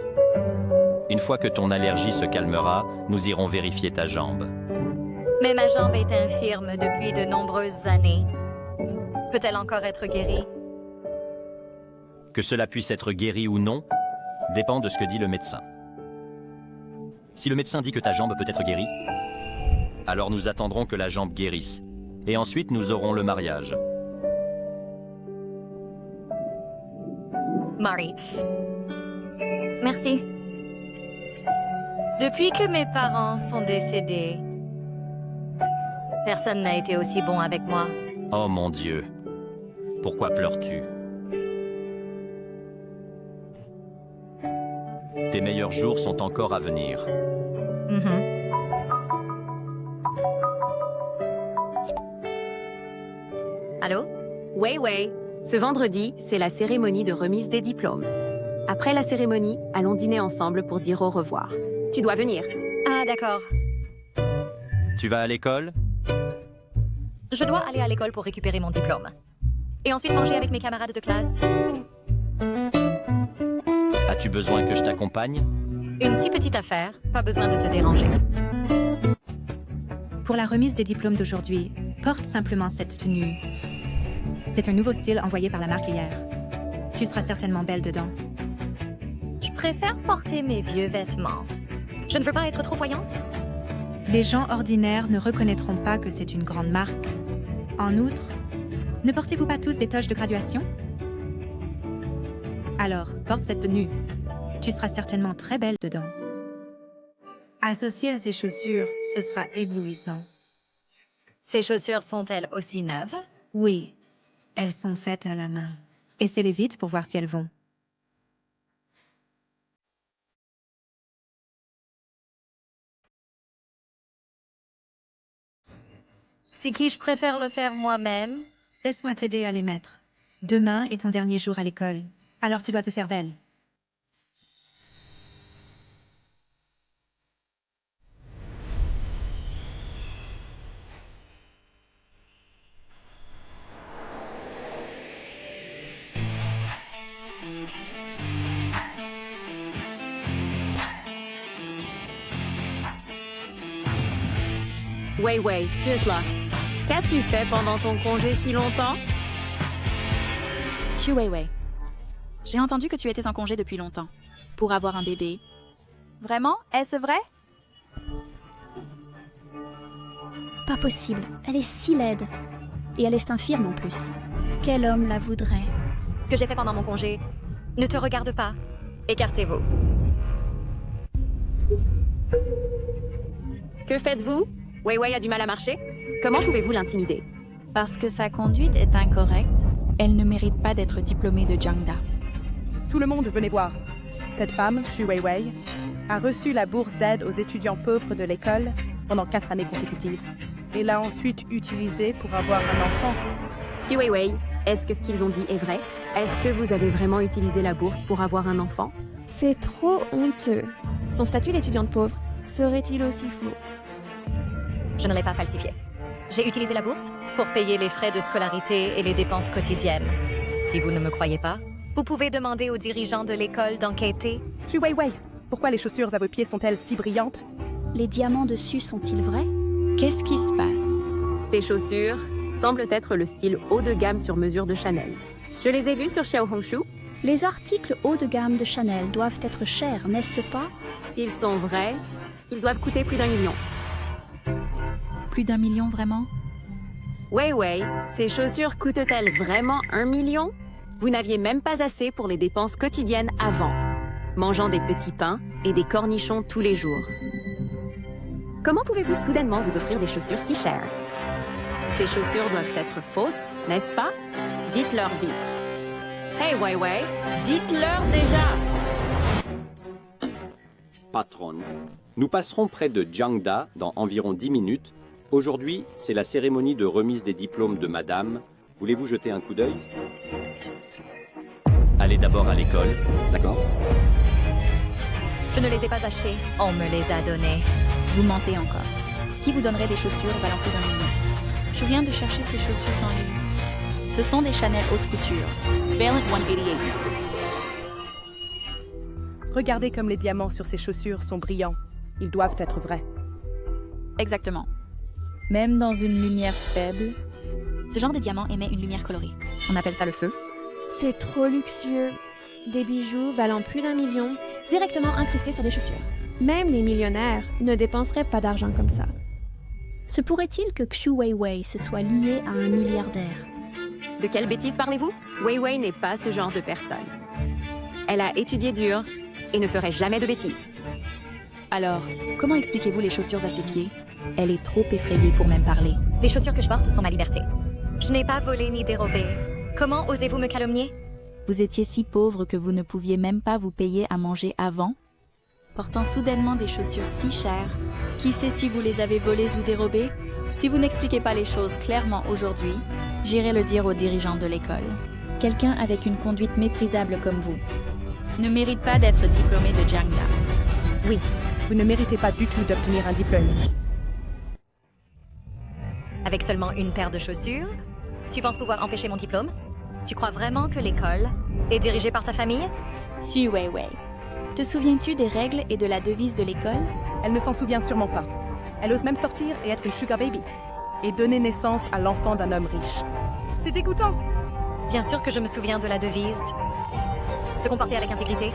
Une fois que ton allergie se calmera, nous irons vérifier ta jambe. Mais ma jambe est infirme depuis de nombreuses années. Peut-elle encore être guérie? Que cela puisse être guéri ou non, dépend de ce que dit le médecin. Si le médecin dit que ta jambe peut être guérie, alors nous attendrons que la jambe guérisse. Et ensuite, nous aurons le mariage. Marie. Merci. Depuis que mes parents sont décédés, personne n'a été aussi bon avec moi. Oh mon Dieu. Pourquoi pleures-tu? Tes meilleurs jours sont encore à venir. Allô? Wei. Ce vendredi, c'est la cérémonie de remise des diplômes. Après la cérémonie, allons dîner ensemble pour dire au revoir. Tu dois venir. Ah, d'accord. Tu vas à l'école? Je dois aller à l'école pour récupérer mon diplôme. Et ensuite manger avec mes camarades de classe. As-tu besoin que je t'accompagne? Une si petite affaire, pas besoin de te déranger. Pour la remise des diplômes d'aujourd'hui, porte simplement cette tenue. C'est un nouveau style envoyé par la marque hier. Tu seras certainement belle dedans. Je préfère porter mes vieux vêtements. Je ne veux pas être trop voyante. Les gens ordinaires ne reconnaîtront pas que c'est une grande marque. En outre, ne portez-vous pas tous des toges de graduation? Alors, porte cette tenue. Tu seras certainement très belle dedans. Associé à ces chaussures, ce sera éblouissant. Ces chaussures sont-elles aussi neuves? Oui, elles sont faites à la main. Essayez vite pour voir si elles vont. Si je préfère le faire moi-même? Laisse-moi t'aider à les mettre. Demain est ton dernier jour à l'école, alors tu dois te faire belle. Wei Wei, tu es là. Qu'as-tu fait pendant ton congé si longtemps? Xu Weiwei. J'ai entendu que tu étais en congé depuis longtemps. Pour avoir un bébé. Vraiment? Est-ce vrai? Pas possible. Elle est si laide. Et elle est infirme en plus. Quel homme la voudrait? Ce que j'ai fait pendant mon congé ne te regarde pas. Écartez-vous. Que faites-vous? Wei Wei a du mal à marcher? Comment pouvez-vous l'intimider? Parce que sa conduite est incorrecte, elle ne mérite pas d'être diplômée de Jiangda. Tout le monde, venez voir. Cette femme, Xu Weiwei, a reçu la bourse d'aide aux étudiants pauvres de l'école pendant 4 années consécutives et l'a ensuite utilisée pour avoir un enfant. Xu Weiwei, est-ce que ce qu'ils ont dit est vrai? Est-ce que vous avez vraiment utilisé la bourse pour avoir un enfant? C'est trop honteux. Son statut d'étudiante pauvre serait-il aussi faux? Je ne l'ai pas falsifié. J'ai utilisé la bourse pour payer les frais de scolarité et les dépenses quotidiennes. Si vous ne me croyez pas, vous pouvez demander aux dirigeants de l'école d'enquêter. Xu Weiwei, pourquoi les chaussures à vos pieds sont-elles si brillantes? Les diamants dessus sont-ils vrais? Qu'est-ce qui se passe? Ces chaussures semblent être le style haut de gamme sur mesure de Chanel. Je les ai vues sur Xiaohongshu. Les articles haut de gamme de Chanel doivent être chers, n'est-ce pas? S'ils sont vrais, ils doivent coûter plus d'1 million. Plus d'1 million, vraiment? Wei Wei, ces chaussures coûtent-elles vraiment 1 million? Vous n'aviez même pas assez pour les dépenses quotidiennes avant, mangeant des petits pains et des cornichons tous les jours. Comment pouvez-vous soudainement vous offrir des chaussures si chères? Ces chaussures doivent être fausses, n'est-ce pas? Dites-leur vite. Hey Wei Wei, dites-leur déjà! Patronne, nous passerons près de Jiangda dans environ 10 minutes. Aujourd'hui, c'est la cérémonie de remise des diplômes de madame. Voulez-vous jeter un coup d'œil? Allez d'abord à l'école, d'accord? Je ne les ai pas achetées. On me les a données. Vous mentez encore. Qui vous donnerait des chaussures valant plus d'1 million? Je viens de chercher ces chaussures en ligne. Ce sont des Chanel haute couture. Valent 188. Regardez comme les diamants sur ces chaussures sont brillants. Ils doivent être vrais. Exactement. Même dans une lumière faible, ce genre de diamant émet une lumière colorée. On appelle ça le feu. C'est trop luxueux. Des bijoux valant plus d'1 million, directement incrustés sur des chaussures. Même les millionnaires ne dépenseraient pas d'argent comme ça. Se pourrait-il que Xu Weiwei se soit lié à un milliardaire? De quelle bêtise parlez-vous? Wei Wei n'est pas ce genre de personne. Elle a étudié dur et ne ferait jamais de bêtises. Alors, comment expliquez-vous les chaussures à ses pieds? Elle est trop effrayée pour même parler. Les chaussures que je porte sont ma liberté. Je n'ai pas volé ni dérobé. Comment osez-vous me calomnier? Vous étiez si pauvre que vous ne pouviez même pas vous payer à manger avant? Portant soudainement des chaussures si chères, qui sait si vous les avez volées ou dérobées? Si vous n'expliquez pas les choses clairement aujourd'hui, j'irai le dire aux dirigeants de l'école. Quelqu'un avec une conduite méprisable comme vous ne mérite pas d'être diplômé de Jiangda. Oui, vous ne méritez pas du tout d'obtenir un diplôme. Avec seulement une paire de chaussures, tu penses pouvoir empêcher mon diplôme? Tu crois vraiment que l'école est dirigée par ta famille? Xu Weiwei, te souviens-tu des règles et de la devise de l'école? Elle ne s'en souvient sûrement pas. Elle ose même sortir et être une sugar baby. Et donner naissance à l'enfant d'un homme riche. C'est dégoûtant! Bien sûr que je me souviens de la devise. Se comporter avec intégrité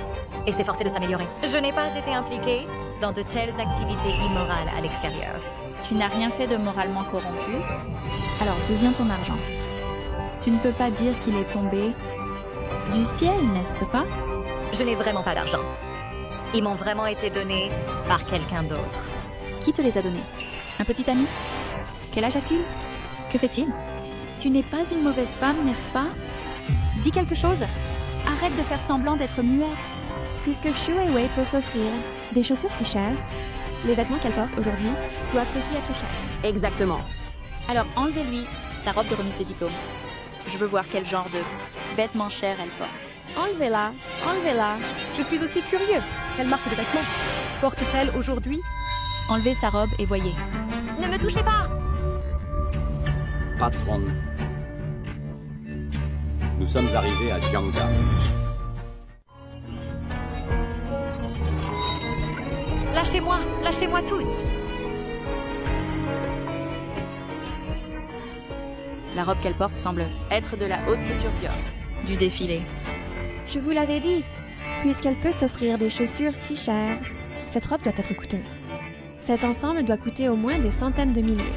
et s'efforcer de s'améliorer. Je n'ai pas été impliquée dans de telles activités immorales à l'extérieur. Tu n'as rien fait de moralement corrompu. Alors d'où vient ton argent? Tu ne peux pas dire qu'il est tombé du ciel, n'est-ce pas? Je n'ai vraiment pas d'argent. Ils m'ont vraiment été donnés par quelqu'un d'autre. Qui te les a donnés? Un petit ami? Quel âge a-t-il? Que fait-il? Tu n'es pas une mauvaise femme, n'est-ce pas? Dis quelque chose. Arrête de faire semblant d'être muette. Puisque Shu Weiwei peut s'offrir des chaussures si chères, les vêtements qu'elle porte aujourd'hui doivent aussi être chers. Exactement. Alors enlevez-lui sa robe de remise des diplômes. Je veux voir quel genre de vêtements chers elle porte. Enlevez-la, enlevez-la. Je suis aussi curieux. Quelle marque de vêtements porte-t-elle aujourd'hui? Enlevez sa robe et voyez. Ne me touchez pas! Patron. Nous sommes arrivés à Jiangda. Lâchez-moi tous! La robe qu'elle porte semble être de la haute couture Dior. Du défilé. Je vous l'avais dit. Puisqu'elle peut s'offrir des chaussures si chères, cette robe doit être coûteuse. Cet ensemble doit coûter au moins des centaines de milliers.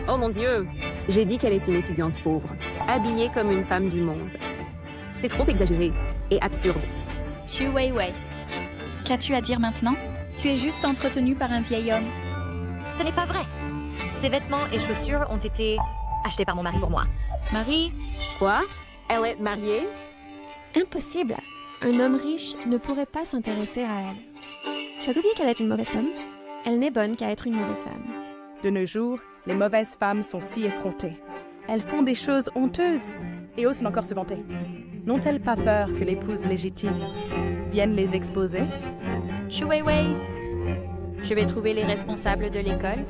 Oh mon Dieu! J'ai dit qu'elle est une étudiante pauvre, habillée comme une femme du monde. C'est trop exagéré et absurde. Shu Weiwei, qu'as-tu à dire maintenant? Tu es juste entretenue par un vieil homme. Ce n'est pas vrai. Ces vêtements et chaussures ont été achetés par mon mari pour moi. Marie? Quoi? Elle est mariée? Impossible. Un homme riche ne pourrait pas s'intéresser à elle. Tu as oublié qu'elle est une mauvaise femme? Elle n'est bonne qu'à être une mauvaise femme. De nos jours, les mauvaises femmes sont si effrontées. Elles font des choses honteuses et osent encore se vanter. N'ont-elles pas peur que l'épouse légitime vienne les exposer? Shu Weiwei, je vais trouver les responsables de l'école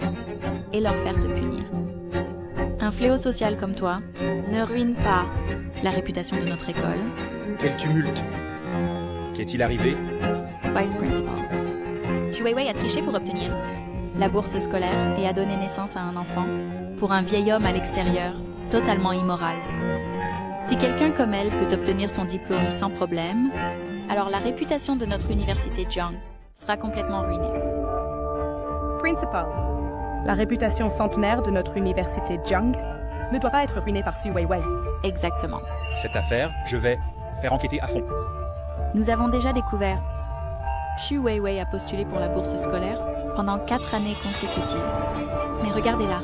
et leur faire te punir. Un fléau social comme toi ne ruine pas la réputation de notre école. Quel tumulte! Qu'est-il arrivé? Vice Principal. Shu Weiwei a triché pour obtenir la bourse scolaire et a donné naissance à un enfant pour un vieil homme à l'extérieur, totalement immoral. Si quelqu'un comme elle peut obtenir son diplôme sans problème, alors la réputation de notre université Jiang sera complètement ruinée. Principal, la réputation centenaire de notre université Jiang ne doit pas être ruinée par Shu Weiwei. Exactement. Cette affaire, je vais faire enquêter à fond. Nous avons déjà découvert. Shu Weiwei a postulé pour la bourse scolaire pendant 4 années consécutives. Mais regardez-la.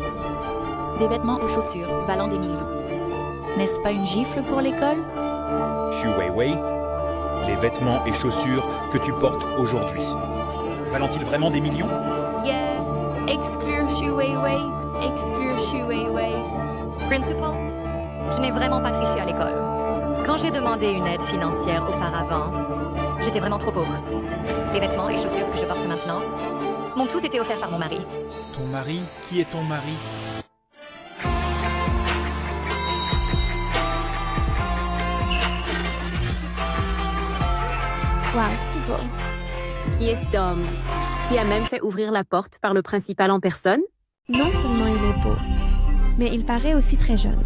Des vêtements aux chaussures valant des millions. N'est-ce pas une gifle pour l'école? Shu Weiwei, les vêtements et chaussures que tu portes aujourd'hui, valent-ils vraiment des millions? Yeah. Exclure Shu Weiwei. Exclure Shu Weiwei. Principal, je n'ai vraiment pas triché à l'école. Quand j'ai demandé une aide financière auparavant, j'étais vraiment trop pauvre. Les vêtements et chaussures que je porte maintenant m'ont tous été offerts par mon mari. Ton mari? Qui est ton mari? Waouh, si beau. Qui est cet homme? Qui a même fait ouvrir la porte par le principal en personne? Non seulement il est beau, mais il paraît aussi très jeune.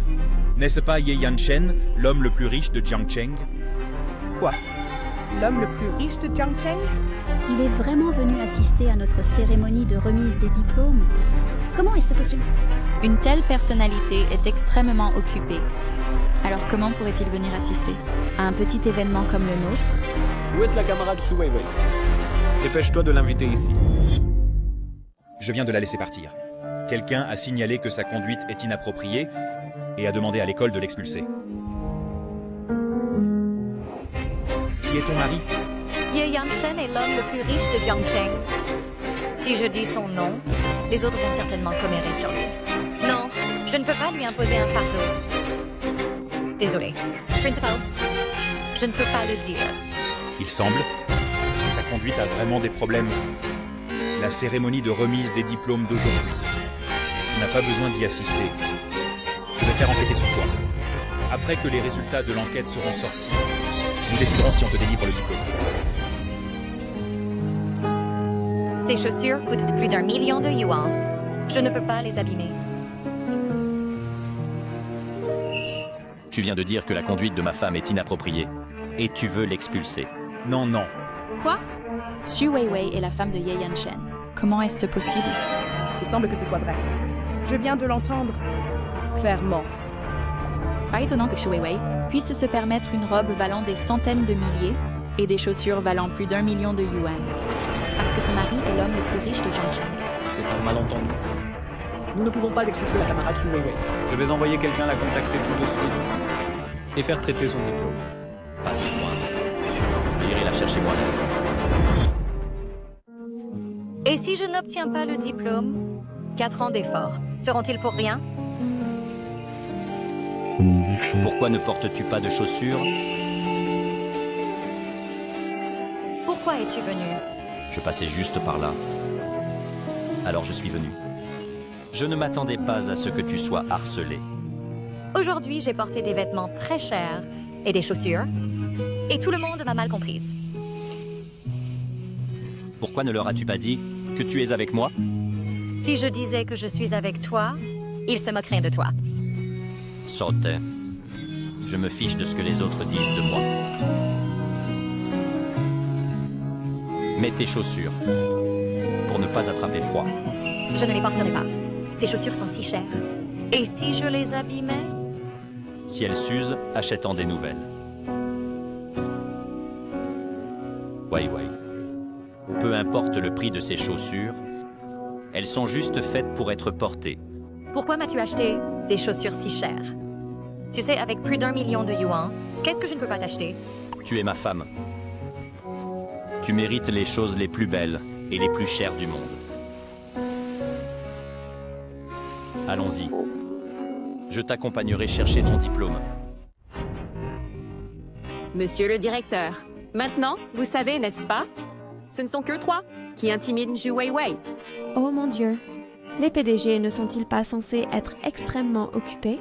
N'est-ce pas Ye Yanchen, l'homme le plus riche de Jiangcheng? Quoi? L'homme le plus riche de Jiangcheng? Il est vraiment venu assister à notre cérémonie de remise des diplômes. Comment est-ce possible? Une telle personnalité est extrêmement occupée. Alors comment pourrait-il venir assister à un petit événement comme le nôtre? Où est-ce la camarade Shu Weiwei? Dépêche-toi de l'inviter ici. Je viens de la laisser partir. Quelqu'un a signalé que sa conduite est inappropriée et a demandé à l'école de l'expulser. Qui est ton mari? Ye Yanchen est l'homme le plus riche de Jiangcheng. Si je dis son nom, les autres vont certainement commérer sur lui. Non, je ne peux pas lui imposer un fardeau. Désolée. Principal, je ne peux pas le dire. Il semble que ta conduite a vraiment des problèmes. La cérémonie de remise des diplômes d'aujourd'hui. Tu n'as pas besoin d'y assister. Je vais faire enquêter sur toi. Après que les résultats de l'enquête seront sortis, nous déciderons si on te délivre le diplôme. Ces chaussures coûtent plus d'1 million de yuan. Je ne peux pas les abîmer. Tu viens de dire que la conduite de ma femme est inappropriée. Et tu veux l'expulser. Non, non. Quoi? Shu Weiwei est la femme de Ye Yanchen. Comment est-ce possible? Il semble que ce soit vrai. Je viens de l'entendre. Clairement. Pas étonnant que Shu Weiwei puisse se permettre une robe valant des centaines de milliers et des chaussures valant plus d'1 million de yuan. Parce que son mari est l'homme le plus riche de Zhongcheng. C'est un malentendu. Nous ne pouvons pas expulser la camarade Xu Weiwei. Je vais envoyer quelqu'un la contacter tout de suite et faire traiter son diplôme. Pas besoin. J'irai la chercher moi-même. Et si je n'obtiens pas le diplôme, 4 ans d'efforts, seront-ils pour rien? Pourquoi ne portes-tu pas de chaussures? Pourquoi es-tu venu? Je passais juste par là. Alors je suis venu. Je ne m'attendais pas à ce que tu sois harcelé. Aujourd'hui, j'ai porté des vêtements très chers et des chaussures, et tout le monde m'a mal comprise. Pourquoi ne leur as-tu pas dit que tu es avec moi? Si je disais que je suis avec toi, ils se moqueraient de toi. Sorte. Je me fiche de ce que les autres disent de moi. Mets tes chaussures pour ne pas attraper froid. Je ne les porterai pas. Ces chaussures sont si chères. Et si je les abîmais? Si elles s'usent, achète-en des nouvelles. Weiwei. Peu importe le prix de ces chaussures, elles sont juste faites pour être portées. Pourquoi m'as-tu acheté des chaussures si chères? Tu sais, avec plus d'1 million de yuan, qu'est-ce que je ne peux pas t'acheter? Tu es ma femme. Tu mérites les choses les plus belles et les plus chères du monde. Allons-y. Je t'accompagnerai chercher ton diplôme. Monsieur le directeur, maintenant, vous savez, n'est-ce pas? Ce ne sont qu'eux 3 qui intimident Xu Weiwei. Oh mon Dieu. Les PDG ne sont-ils pas censés être extrêmement occupés?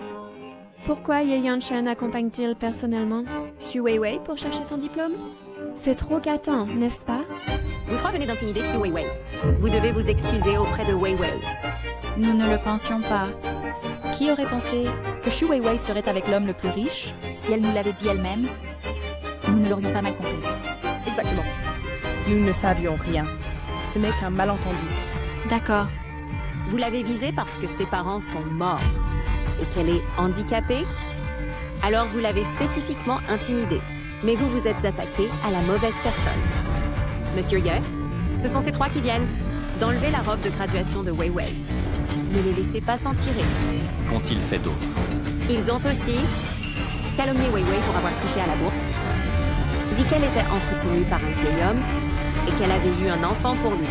Pourquoi Ye Yunshen accompagne-t-il personnellement Xu Weiwei pour chercher son diplôme? C'est trop gâtant, n'est-ce pas? Vous 3 venez d'intimider Xu Weiwei. Vous devez vous excuser auprès de Weiwei. Nous ne le pensions pas. Qui aurait pensé que Xu Weiwei serait avec l'homme le plus riche? Si elle nous l'avait dit elle-même, nous ne l'aurions pas mal comprise. Exactement. Nous ne savions rien. Ce n'est qu'un malentendu. D'accord. Vous l'avez visée parce que ses parents sont morts et qu'elle est handicapée? Alors vous l'avez spécifiquement intimidée. Mais vous vous êtes attaqué à la mauvaise personne. Monsieur Ye, ce sont ces 3 qui viennent d'enlever la robe de graduation de Weiwei. Ne les laissez pas s'en tirer. Qu'ont-ils fait d'autre? Ils ont aussi calomnié Weiwei pour avoir triché à la bourse, dit qu'elle était entretenue par un vieil homme et qu'elle avait eu un enfant pour lui.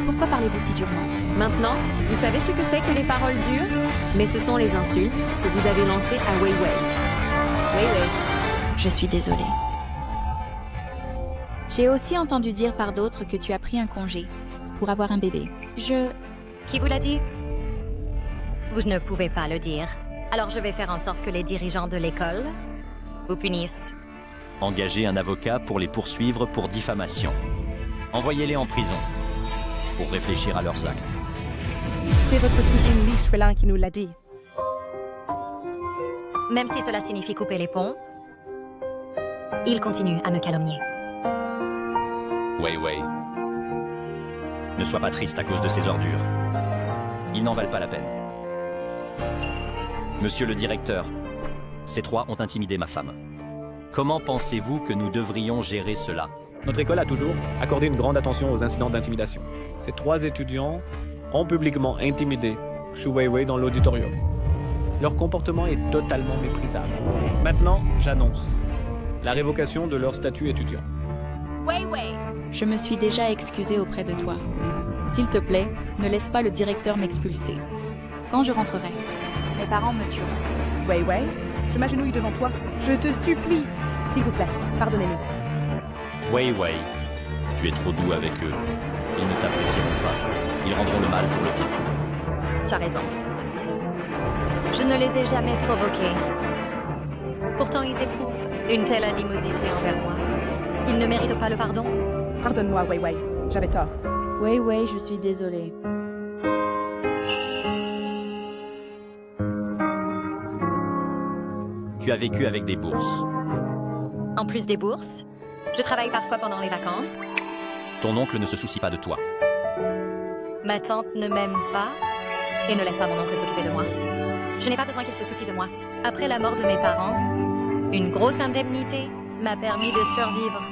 Pourquoi parlez-vous si durement? Maintenant, vous savez ce que c'est que les paroles dures? Mais ce sont les insultes que vous avez lancées à Weiwei. Weiwei. Je suis désolée. J'ai aussi entendu dire par d'autres que tu as pris un congé pour avoir un bébé. Qui vous l'a dit? Vous ne pouvez pas le dire. Alors je vais faire en sorte que les dirigeants de l'école vous punissent. Engagez un avocat pour les poursuivre pour diffamation. Envoyez-les en prison pour réfléchir à leurs actes. C'est votre cousine Li Shuelin qui nous l'a dit. Même si cela signifie couper les ponts, il continue à me calomnier. Weiwei. Ne sois pas triste à cause de ces ordures. Ils n'en valent pas la peine. Monsieur le directeur, ces 3 ont intimidé ma femme. Comment pensez-vous que nous devrions gérer cela? Notre école a toujours accordé une grande attention aux incidents d'intimidation. Ces 3 étudiants ont publiquement intimidé Xu Weiwei dans l'auditorium. Leur comportement est totalement méprisable. Maintenant, j'annonce la révocation de leur statut étudiant. Weiwei. Je me suis déjà excusée auprès de toi. S'il te plaît, ne laisse pas le directeur m'expulser. Quand je rentrerai, mes parents me tueront. Weiwei, je m'agenouille devant toi. Je te supplie. S'il vous plaît, pardonnez-nous. Weiwei, tu es trop doux avec eux. Ils ne t'apprécieront pas. Ils rendront le mal pour le bien. Tu as raison. Je ne les ai jamais provoqués. Pourtant, ils éprouvent une telle animosité envers moi. Ils ne méritent pas le pardon. Pardonne-moi, Weiwei. J'avais tort. Weiwei, je suis désolée. Tu as vécu avec des bourses. En plus des bourses, je travaille parfois pendant les vacances. Ton oncle ne se soucie pas de toi. Ma tante ne m'aime pas et ne laisse pas mon oncle s'occuper de moi. Je n'ai pas besoin qu'il se soucie de moi. Après la mort de mes parents, une grosse indemnité m'a permis de survivre.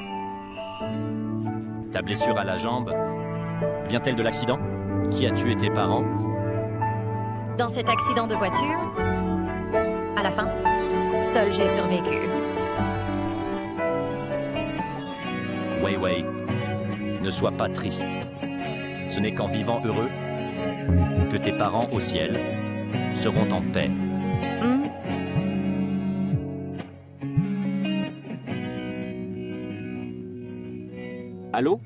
Ta blessure à la jambe vient-elle de l'accident? Qui a tué tes parents? Dans cet accident de voiture, à la fin, seul j'ai survécu. Wei Wei, ne sois pas triste. Ce n'est qu'en vivant heureux que tes parents au ciel seront en paix. Allô?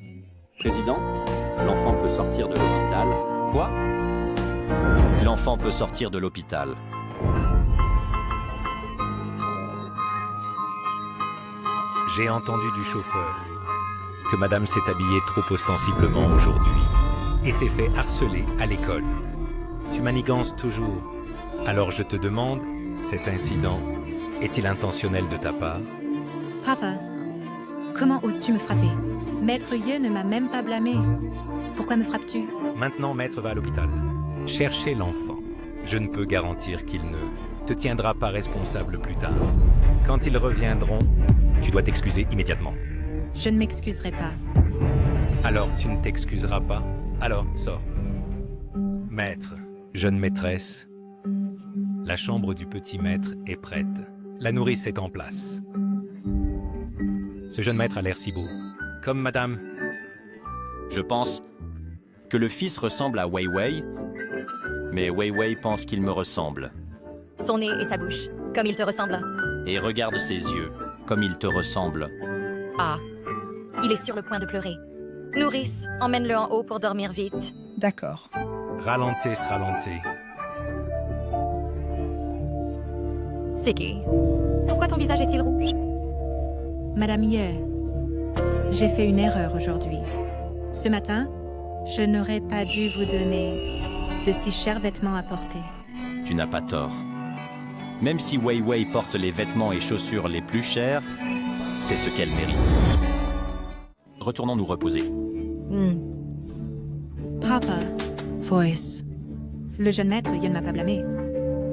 Président? L'enfant peut sortir de l'hôpital. Quoi? L'enfant peut sortir de l'hôpital. J'ai entendu du chauffeur que madame s'est habillée trop ostensiblement aujourd'hui et s'est fait harceler à l'école. Tu manigances toujours. Alors je te demande, cet incident est-il intentionnel de ta part? Papa, comment oses-tu me frapper? Maître Ye ne m'a même pas blâmé. Pourquoi me frappes-tu? Maintenant, maître va à l'hôpital. Cherchez l'enfant. Je ne peux garantir qu'il ne te tiendra pas responsable plus tard. Quand ils reviendront, tu dois t'excuser immédiatement. Je ne m'excuserai pas. Alors tu ne t'excuseras pas? Alors, sors. Maître, jeune maîtresse, la chambre du petit maître est prête. La nourrice est en place. Ce jeune maître a l'air si beau. Comme madame. Je pense que le fils ressemble à Wei Wei, mais Wei Wei pense qu'il me ressemble. Son nez et sa bouche, comme il te ressemble. Et regarde ses yeux, comme il te ressemble. Ah, il est sur le point de pleurer. Nourrice, emmène-le en haut pour dormir vite. D'accord. Ralentisse, ralentisse. C'est qui? Pourquoi ton visage est-il rouge? Madame Ye, j'ai fait une erreur aujourd'hui. Ce matin, je n'aurais pas dû vous donner de si chers vêtements à porter. Tu n'as pas tort. Même si Wei Wei porte les vêtements et chaussures les plus chers, c'est ce qu'elle mérite. Retournons nous reposer. Papa, Voice, le jeune maître Ye ne m'a pas blâmé.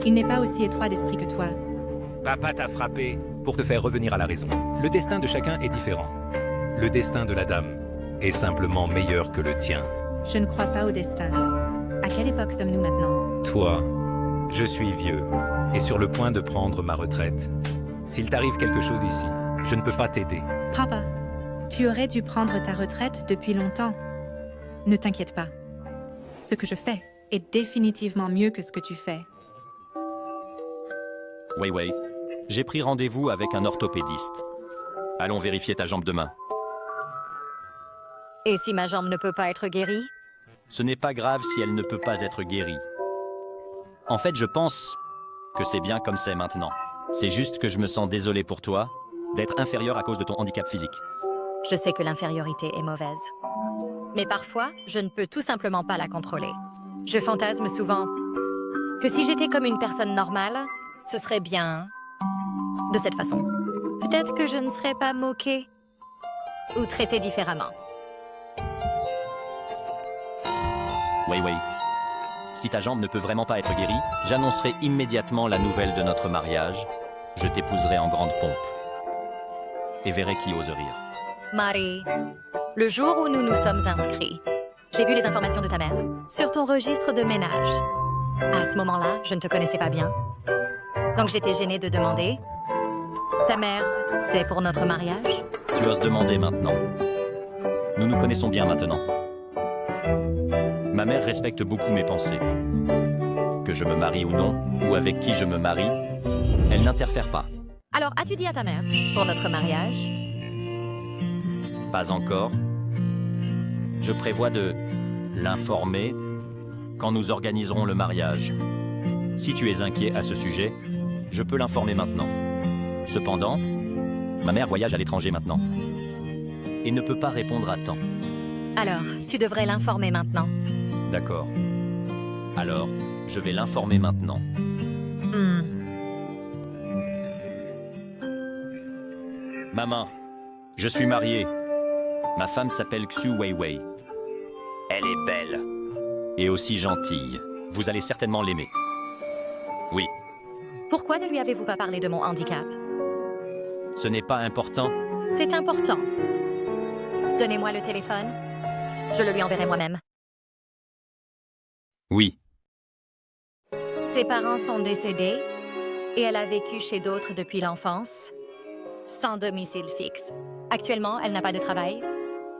Il n'est pas aussi étroit d'esprit que toi. Papa t'a frappé pour te faire revenir à la raison. Le destin de chacun est différent. Le destin de la dame est simplement meilleur que le tien. Je ne crois pas au destin. À quelle époque sommes-nous maintenant? Toi, je suis vieux et sur le point de prendre ma retraite. S'il t'arrive quelque chose ici, je ne peux pas t'aider. Papa, tu aurais dû prendre ta retraite depuis longtemps. Ne t'inquiète pas. Ce que je fais est définitivement mieux que ce que tu fais. Wei Wei, j'ai pris rendez-vous avec un orthopédiste. Allons vérifier ta jambe demain. Et si ma jambe ne peut pas être guérie? Ce n'est pas grave si elle ne peut pas être guérie. En fait, je pense que c'est bien comme c'est maintenant. C'est juste que je me sens désolé pour toi d'être inférieur à cause de ton handicap physique. Je sais que l'infériorité est mauvaise. Mais parfois, je ne peux tout simplement pas la contrôler. Je fantasme souvent que si j'étais comme une personne normale, ce serait bien de cette façon. Peut-être que je ne serais pas moquée ou traitée différemment. Wei Wei, si ta jambe ne peut vraiment pas être guérie, j'annoncerai immédiatement la nouvelle de notre mariage. Je t'épouserai en grande pompe. Et verrai qui ose rire. Marie, le jour où nous nous sommes inscrits, j'ai vu les informations de ta mère sur ton registre de ménage. À ce moment-là, je ne te connaissais pas bien. Donc j'étais gênée de demander. Ta mère, c'est pour notre mariage? Tu oses demander maintenant. Nous nous connaissons bien maintenant. Ma mère respecte beaucoup mes pensées. Que je me marie ou non, ou avec qui je me marie, elle n'interfère pas. Alors, as-tu dit à ta mère pour notre mariage? Pas encore. Je prévois de l'informer quand nous organiserons le mariage. Si tu es inquiet à ce sujet, je peux l'informer maintenant. Cependant, ma mère voyage à l'étranger maintenant et ne peut pas répondre à temps. Alors, tu devrais l'informer maintenant. D'accord. Alors, je vais l'informer maintenant. Maman, je suis marié. Ma femme s'appelle Xu Wei Wei. Elle est belle et aussi gentille. Vous allez certainement l'aimer. Oui. Pourquoi ne lui avez-vous pas parlé de mon handicap? Ce n'est pas important. C'est important. Donnez-moi le téléphone. Je le lui enverrai moi-même. Oui. Ses parents sont décédés et elle a vécu chez d'autres depuis l'enfance, sans domicile fixe. Actuellement, elle n'a pas de travail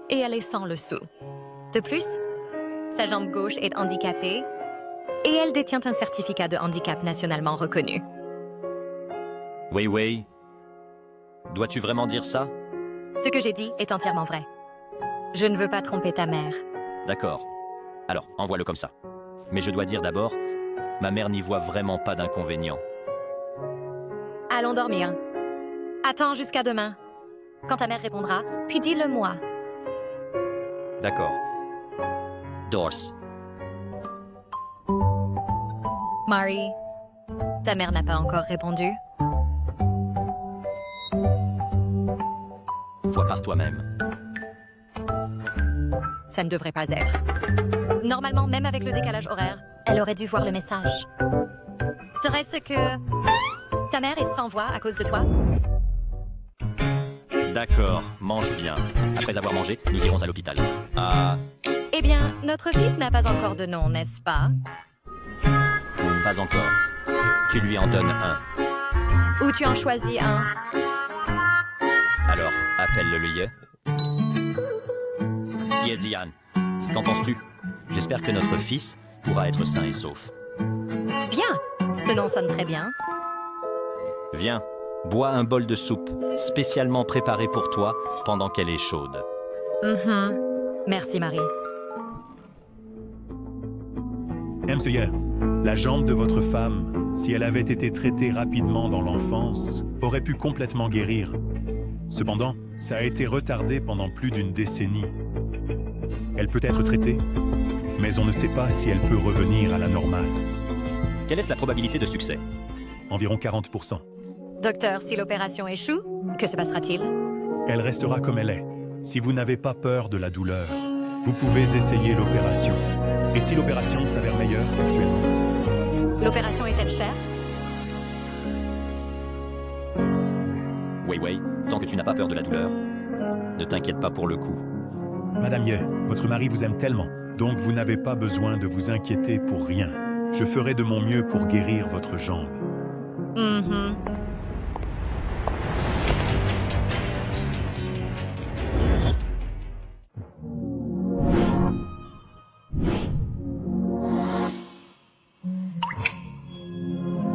et elle est sans le sou. De plus, sa jambe gauche est handicapée et elle détient un certificat de handicap nationalement reconnu. Wei Wei, dois-tu vraiment dire ça? Ce que j'ai dit est entièrement vrai. Je ne veux pas tromper ta mère. D'accord. Alors, envoie-le comme ça. Mais je dois dire d'abord, ma mère n'y voit vraiment pas d'inconvénient. Allons dormir. Attends jusqu'à demain. Quand ta mère répondra, puis dis-le-moi. D'accord. Dors. Mari, ta mère n'a pas encore répondu. Vois par toi-même. Ça ne devrait pas être. Normalement, même avec le décalage horaire, elle aurait dû voir le message. Serait-ce que ta mère est sans voix à cause de toi? D'accord, mange bien. Après avoir mangé, nous irons à l'hôpital. Ah, Eh bien, notre fils n'a pas encore de nom, n'est-ce pas? pas encore. Tu lui en donnes un. Ou tu en choisis un? Alors, appelle-le Lieu. Yezian, qu'en penses-tu? J'espère que notre fils pourra être sain et sauf. Bien! Ce nom sonne très bien. Viens, bois un bol de soupe, spécialement préparé pour toi pendant qu'elle est chaude. Merci, Marie. Monsieur, la jambe de votre femme, si elle avait été traitée rapidement dans l'enfance, aurait pu complètement guérir. Cependant, ça a été retardé pendant plus d'une décennie. Elle peut être traitée, mais on ne sait pas si elle peut revenir à la normale. Quelle est la probabilité de succès? Environ 40%. Docteur, si l'opération échoue, que se passera-t-il? Elle restera comme elle est. Si vous n'avez pas peur de la douleur, vous pouvez essayer l'opération. Et si l'opération s'avère meilleure qu'actuellement? L'opération est-elle chère? Wei Wei, tant que tu n'as pas peur de la douleur, ne t'inquiète pas pour le coup. Madame Ye, votre mari vous aime tellement, donc vous n'avez pas besoin de vous inquiéter pour rien. Je ferai de mon mieux pour guérir votre jambe.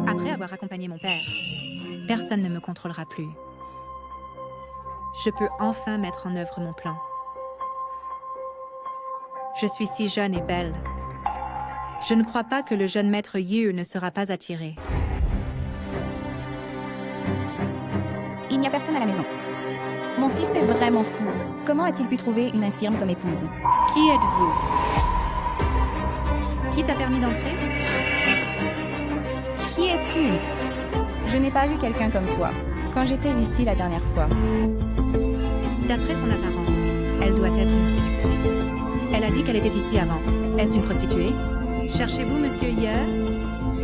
Après avoir accompagné mon père, personne ne me contrôlera plus. Je peux enfin mettre en œuvre mon plan. Je suis si jeune et belle. Je ne crois pas que le jeune maître Yu ne sera pas attiré. Il n'y a personne à la maison. Mon fils est vraiment fou. Comment a-t-il pu trouver une infirme comme épouse? Qui êtes-vous? Qui t'a permis d'entrer? Qui es-tu? Je n'ai pas vu quelqu'un comme toi quand j'étais ici la dernière fois. D'après son apparence, elle doit être une séductrice. Elle a dit qu'elle était ici avant. Est-ce une prostituée? Cherchez-vous Monsieur Ye?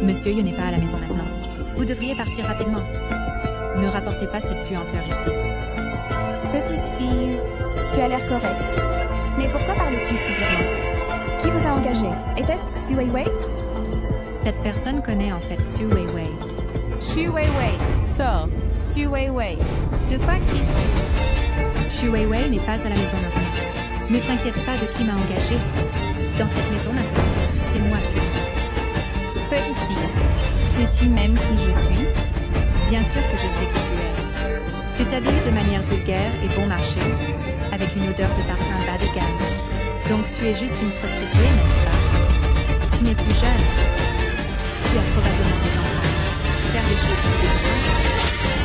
Monsieur Ye n'est pas à la maison maintenant. Vous devriez partir rapidement. Ne rapportez pas cette puanteur ici. Petite fille, tu as l'air correcte. Mais pourquoi parles-tu si durement? Qui vous a engagé? Était-ce Xu Weiwei? Cette personne connaît en fait Xu Weiwei. Xu Weiwei, sors. Xu Weiwei. De quoi cries-tu? Xu Weiwei n'est pas à la maison maintenant. Ne t'inquiète pas de qui m'a engagé. Dans cette maison maintenant, c'est moi qui t'inquiète. Petite fille, sais-tu même qui je suis? Bien sûr que je sais qui tu es. Tu t'habilles de manière vulgaire et bon marché, avec une odeur de parfum bas de gamme. Donc tu es juste une prostituée, n'est-ce pas? Tu n'es plus jeune. Tu as probablement des enfants. Faire des choses si dégoûtantes.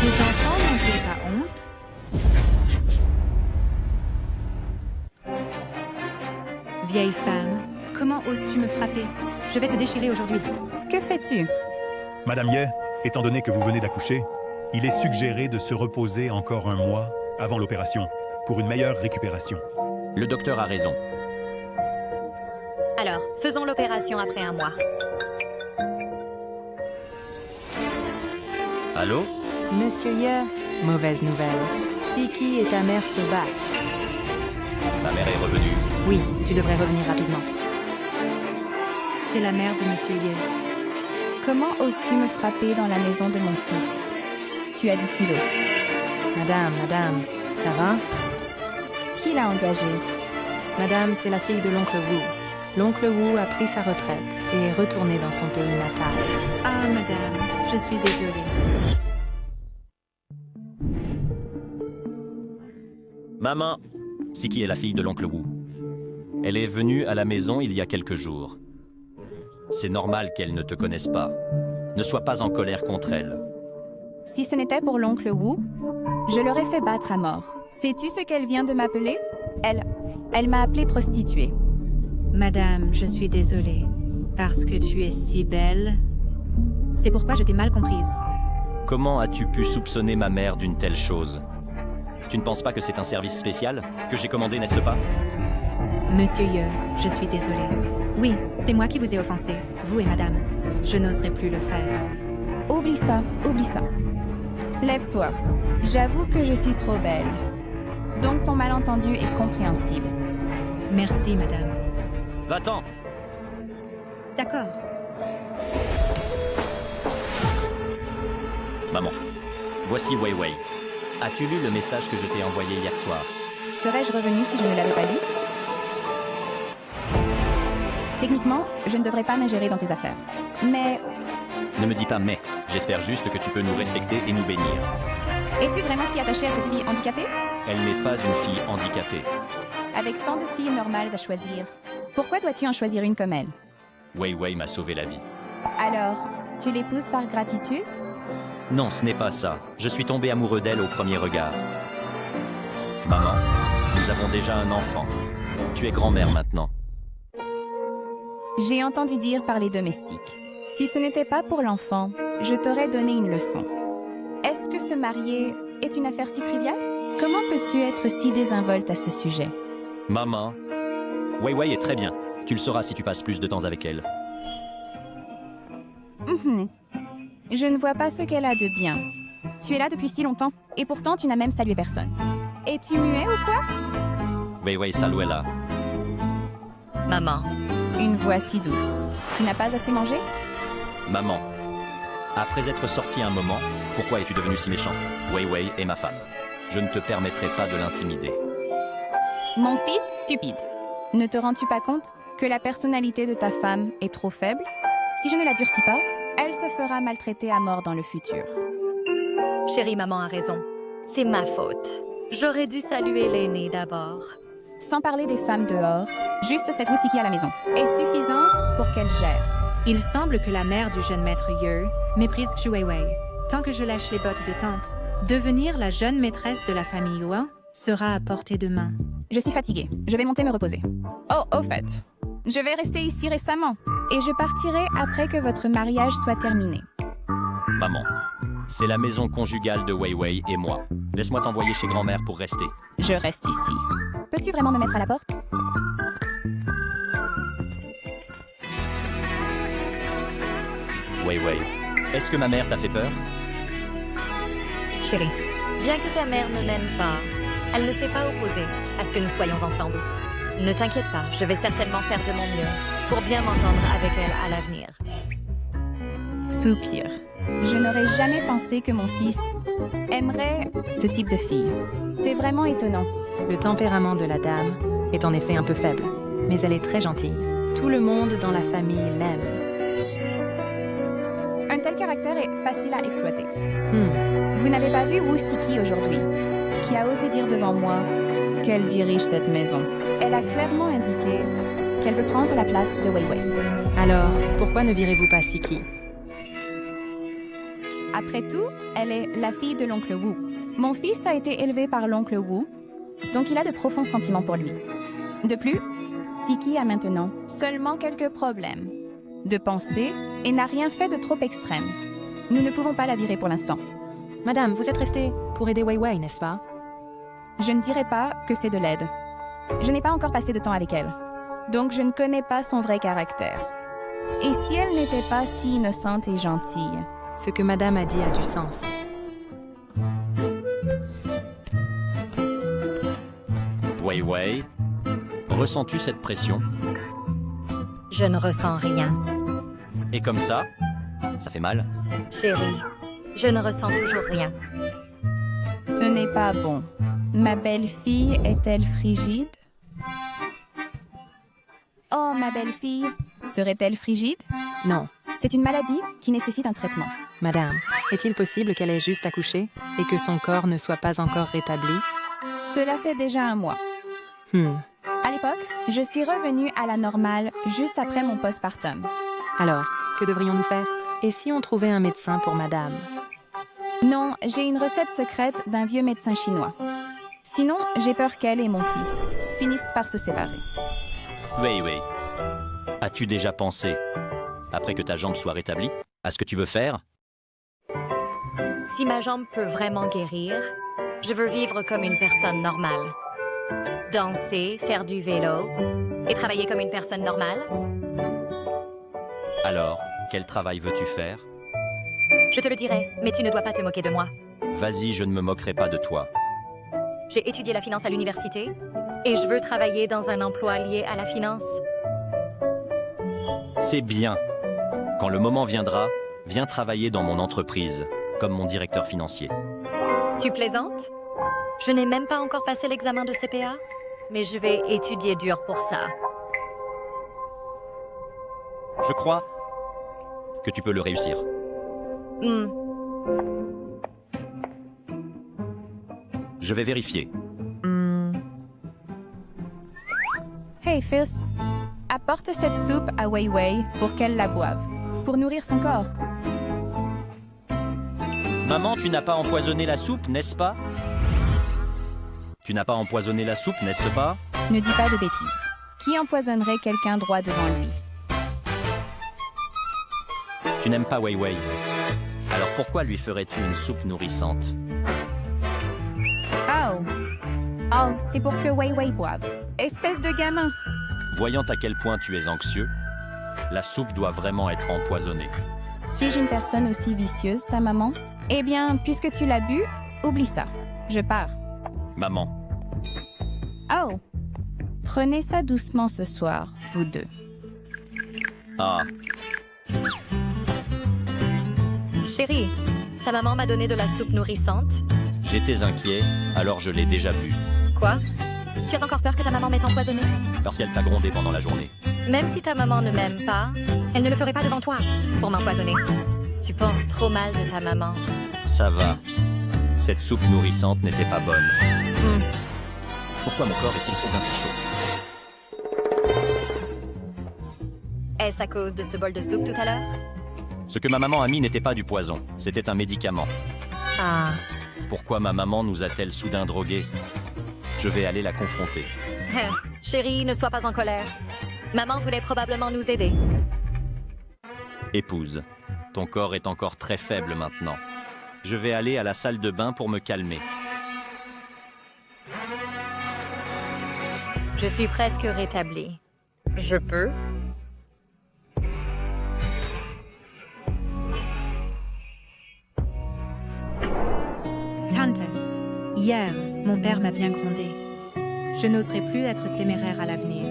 Tes enfants n'ont-ils pas honte? Vieille femme, comment oses-tu me frapper? Je vais te déchirer aujourd'hui. Que fais-tu? Madame Ye, étant donné que vous venez d'accoucher, il est suggéré de se reposer encore un mois avant l'opération pour une meilleure récupération. Le docteur a raison. Alors, faisons l'opération après un mois. Allô? Monsieur Ye, mauvaise nouvelle. Siki et ta mère se battent. Oui, tu devrais revenir rapidement. C'est la mère de Monsieur Ye. Comment oses-tu me frapper dans la maison de mon fils? Tu as du culot. Madame, ça va? Qui l'a engagé? Madame, c'est la fille de l'oncle Wu. L'oncle Wu a pris sa retraite et est retourné dans son pays natal. Ah, madame, je suis désolée. Maman, Siki est la fille de l'oncle Wu. Elle est venue à la maison il y a quelques jours. C'est normal qu'elle ne te connaisse pas. Ne sois pas en colère contre elle. Si ce n'était pour l'oncle Wu, je l'aurais fait battre à mort. Sais-tu ce qu'elle vient de m'appeler? Elle m'a appelée prostituée. Madame, je suis désolée. Parce que tu es si belle. C'est pourquoi je t'ai mal comprise. Comment as-tu pu soupçonner ma mère d'une telle chose? Tu ne penses pas que c'est un service spécial que j'ai commandé, n'est-ce pas? Monsieur Ye, je suis désolée. Oui, c'est moi qui vous ai offensé, vous et madame. Je n'oserais plus le faire. Oublie ça, oublie ça. Lève-toi. J'avoue que je suis trop belle. Donc ton malentendu est compréhensible. Merci, madame. Va-t'en! D'accord. Maman, voici Wei Wei. As-tu lu le message que je t'ai envoyé hier soir? Serais-je revenue si je ne l'avais pas lu? Techniquement, je ne devrais pas m'ingérer dans tes affaires. Mais... Ne me dis pas mais. J'espère juste que tu peux nous respecter et nous bénir. Es-tu vraiment si attaché à cette fille handicapée? Elle n'est pas une fille handicapée. Avec tant de filles normales à choisir, pourquoi dois-tu en choisir une comme elle? Wei Wei m'a sauvé la vie. Alors, tu l'épouses par gratitude? Non, ce n'est pas ça. Je suis tombé amoureux d'elle au premier regard. Maman, nous avons déjà un enfant. Tu es grand-mère maintenant. J'ai entendu dire par les domestiques. Si ce n'était pas pour l'enfant, je t'aurais donné une leçon. Est-ce que se marier est une affaire si triviale? Comment peux-tu être si désinvolte à ce sujet? Maman, Wei Wei est très bien. Tu le sauras si tu passes plus de temps avec elle. Je ne vois pas ce qu'elle a de bien. Tu es là depuis si longtemps, et pourtant tu n'as même salué personne. Es-tu muet ou quoi? Wei Wei Saluela. Maman. Une voix si douce. Tu n'as pas assez mangé? Maman, après être sorti un moment, pourquoi es-tu devenu si méchant? Wei Wei est ma femme. Je ne te permettrai pas de l'intimider. Mon fils stupide. Ne te rends-tu pas compte que la personnalité de ta femme est trop faible? Si je ne la durcis pas, elle se fera maltraiter à mort dans le futur. Chérie, maman a raison. C'est ma faute. J'aurais dû saluer l'aînée d'abord. Sans parler des femmes dehors, juste cette Wusiki à la maison est suffisante pour qu'elle gère. Il semble que la mère du jeune maître Ye méprise Xu Weiwei. Tant que je lâche les bottes de tante, devenir la jeune maîtresse de la famille Yuan sera à portée de main. Je suis fatiguée. Je vais monter me reposer. Oh, au fait, je vais rester ici récemment et je partirai après que votre mariage soit terminé. Maman, c'est la maison conjugale de Wei Wei et moi. Laisse-moi t'envoyer chez grand-mère pour rester. Je reste ici. Peux-tu vraiment me mettre à la porte? Wei Wei, est-ce que ma mère t'a fait peur? Chérie, bien que ta mère ne m'aime pas, elle ne s'est pas opposée à ce que nous soyons ensemble. Ne t'inquiète pas, je vais certainement faire de mon mieux pour bien m'entendre avec elle à l'avenir. Soupir. Je n'aurais jamais pensé que mon fils aimerait ce type de fille. C'est vraiment étonnant. Le tempérament de la dame est en effet un peu faible, mais elle est très gentille. Tout le monde dans la famille l'aime. Un tel caractère est facile à exploiter. Vous n'avez pas vu Wusiki aujourd'hui, qui a osé dire devant moi qu'elle dirige cette maison. Elle a clairement indiqué qu'elle veut prendre la place de Wei Wei. Alors, pourquoi ne virez-vous pas Siki? Après tout, elle est la fille de l'oncle Wu. Mon fils a été élevé par l'oncle Wu, donc il a de profonds sentiments pour lui. De plus, Siki a maintenant seulement quelques problèmes de pensée et n'a rien fait de trop extrême. Nous ne pouvons pas la virer pour l'instant. Madame, vous êtes restée pour aider Wei Wei, n'est-ce pas? Je ne dirais pas que c'est de l'aide. Je n'ai pas encore passé de temps avec elle, donc je ne connais pas son vrai caractère. Et si elle n'était pas si innocente et gentille? Ce que madame a dit a du sens. Wei Wei, Ressens-tu cette pression? Je ne ressens rien. Et comme ça fait mal? Chérie, je ne ressens toujours rien. Ce n'est pas bon. Ma belle-fille est-elle frigide? Oh, ma belle-fille, serait-elle frigide? Non. C'est une maladie qui nécessite un traitement. Madame, est-il possible qu'elle ait juste accouché et que son corps ne soit pas encore rétabli? Cela fait déjà un mois. À l'époque, je suis revenue à la normale juste après mon postpartum. Alors, que devrions-nous faire? Et si on trouvait un médecin pour madame? Non, j'ai une recette secrète d'un vieux médecin chinois. Sinon, j'ai peur qu'elle et mon fils finissent par se séparer. Wei Wei, as-tu déjà pensé, après que ta jambe soit rétablie, à ce que tu veux faire? Si ma jambe peut vraiment guérir, je veux vivre comme une personne normale. Danser, faire du vélo et travailler comme une personne normale. Alors, quel travail veux-tu faire? Je te le dirai, mais tu ne dois pas te moquer de moi. Vas-y, je ne me moquerai pas de toi. J'ai étudié la finance à l'université et je veux travailler dans un emploi lié à la finance. C'est bien. Quand le moment viendra, viens travailler dans mon entreprise, comme mon directeur financier. Tu plaisantes? Je n'ai même pas encore passé l'examen de CPA, mais je vais étudier dur pour ça. Je crois que tu peux le réussir. Je vais vérifier. Hey fils, apporte cette soupe à Wei Wei pour qu'elle la boive, pour nourrir son corps. Maman, tu n'as pas empoisonné la soupe, n'est-ce pas? Tu n'as pas empoisonné la soupe, n'est-ce pas? Ne dis pas de bêtises. Qui empoisonnerait quelqu'un droit devant lui? Tu n'aimes pas Wei Wei. Alors pourquoi lui ferais-tu une soupe nourrissante? Oh, c'est pour que Wei Wei boive. Espèce de gamin! Voyant à quel point tu es anxieux, la soupe doit vraiment être empoisonnée. Suis-je une personne aussi vicieuse, ta maman? Eh bien, puisque tu l'as bu, oublie ça. Je pars. Maman. Oh! Prenez ça doucement ce soir, vous deux. Ah. Chérie, ta maman m'a donné de la soupe nourrissante. J'étais inquiet, alors je l'ai déjà bu. Quoi? Tu as encore peur que ta maman m'ait empoisonné? Parce qu'elle t'a grondé pendant la journée. Même si ta maman ne m'aime pas, elle ne le ferait pas devant toi pour m'empoisonner. Tu penses trop mal de ta maman. Ça va. Cette soupe nourrissante n'était pas bonne. Pourquoi mon corps est-il soudain si chaud? Est-ce à cause de ce bol de soupe tout à l'heure? Ce que ma maman a mis n'était pas du poison, c'était un médicament. Ah. Pourquoi ma maman nous a-t-elle soudain drogués? Je vais aller la confronter. Chérie, ne sois pas en colère. Maman voulait probablement nous aider. Épouse, ton corps est encore très faible maintenant. Je vais aller à la salle de bain pour me calmer. Je suis presque rétablie. Je peux? Tante, hier, mon père m'a bien grondé. Je n'oserai plus être téméraire à l'avenir.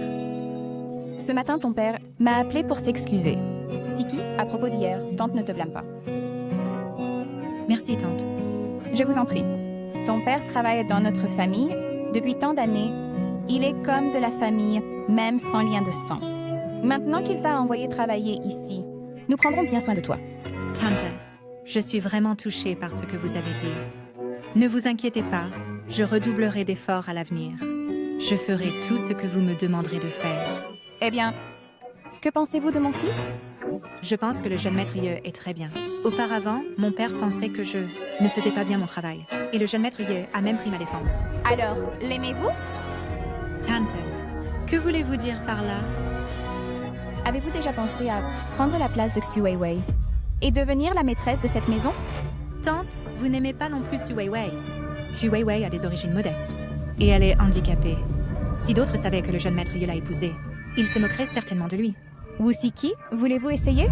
Ce matin, ton père m'a appelé pour s'excuser. Siki, à propos d'hier, tante ne te blâme pas. Merci, tante. Je vous en prie. Ton père travaille dans notre famille depuis tant d'années. Il est comme de la famille, même sans lien de sang. Maintenant qu'il t'a envoyé travailler ici, nous prendrons bien soin de toi. Tante, je suis vraiment touchée par ce que vous avez dit. Ne vous inquiétez pas, je redoublerai d'efforts à l'avenir. Je ferai tout ce que vous me demanderez de faire. Eh bien, que pensez-vous de mon fils? Je pense que le jeune maître Ye est très bien. Auparavant, mon père pensait que je ne faisais pas bien mon travail. Et le jeune maître Ye a même pris ma défense. Alors, l'aimez-vous? Tante, que voulez-vous dire par là? Avez-vous déjà pensé à prendre la place de Xu Weiwei et devenir la maîtresse de cette maison? Tante, vous n'aimez pas non plus Xu Weiwei. Xu Weiwei a des origines modestes. Et elle est handicapée. Si d'autres savaient que le jeune maître Ye l'a épousée, ils se moqueraient certainement de lui. Wu Siki, voulez-vous essayer?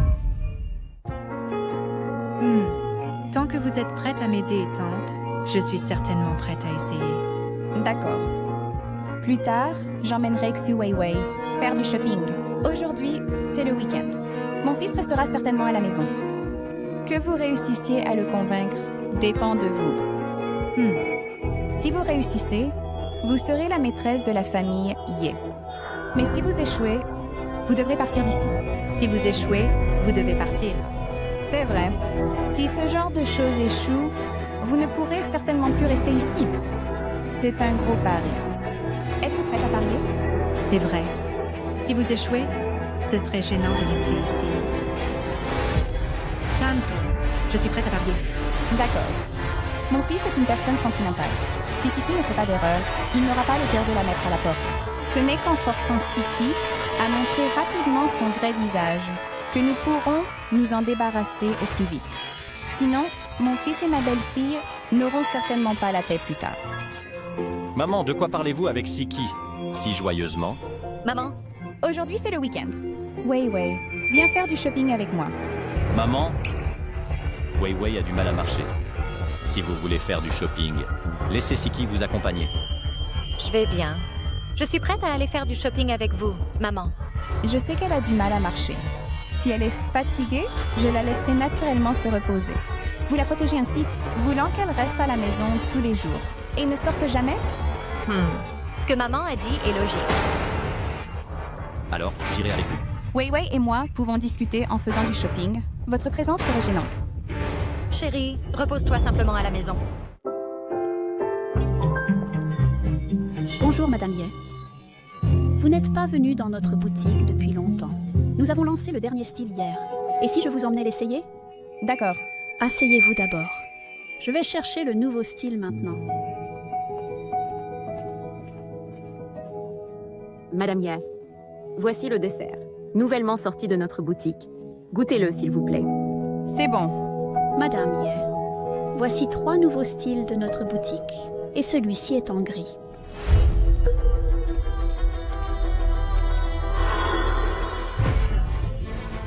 Tant que vous êtes prête à m'aider, tante, je suis certainement prête à essayer. D'accord. Plus tard, j'emmènerai Xu Weiwei faire du shopping. Aujourd'hui, c'est le week-end. Mon fils restera certainement à la maison. Que vous réussissiez à le convaincre dépend de vous. Si vous réussissez, vous serez la maîtresse de la famille Ye. Mais si vous échouez, vous devrez partir d'ici. Si vous échouez, vous devez partir. C'est vrai. Si ce genre de choses échoue, vous ne pourrez certainement plus rester ici. C'est un gros pari. Êtes-vous prête à parier? C'est vrai. Si vous échouez, ce serait gênant de rester ici. Tante, je suis prête à parier. D'accord. Mon fils est une personne sentimentale. Si Siki ne fait pas d'erreur, il n'aura pas le cœur de la mettre à la porte. Ce n'est qu'en forçant Siki à montrer rapidement son vrai visage que nous pourrons nous en débarrasser au plus vite. Sinon, mon fils et ma belle-fille n'auront certainement pas la paix plus tard. Maman, de quoi parlez-vous avec Siki si joyeusement? Maman? Aujourd'hui, c'est le week-end. Weiwei, viens faire du shopping avec moi. Maman, Weiwei a du mal à marcher. Si vous voulez faire du shopping, laissez Siki vous accompagner. Je vais bien. Je suis prête à aller faire du shopping avec vous, maman. Je sais qu'elle a du mal à marcher. Si elle est fatiguée, je la laisserai naturellement se reposer. Vous la protégez ainsi, voulant qu'elle reste à la maison tous les jours. Et ne sorte jamais? Ce que maman a dit est logique. Alors, j'irai avec vous. Weiwei et moi pouvons discuter en faisant du shopping. Votre présence serait gênante. Chérie, repose-toi simplement à la maison. Bonjour, Madame Ye. Vous n'êtes pas venue dans notre boutique depuis longtemps. Nous avons lancé le dernier style hier. Et si je vous emmenais l'essayer? D'accord. Asseyez-vous d'abord. Je vais chercher le nouveau style maintenant. Madame Ye, voici le dessert, nouvellement sorti de notre boutique. Goûtez-le, s'il vous plaît. C'est bon. Madame Ye, voici 3 nouveaux styles de notre boutique. Et celui-ci est en gris.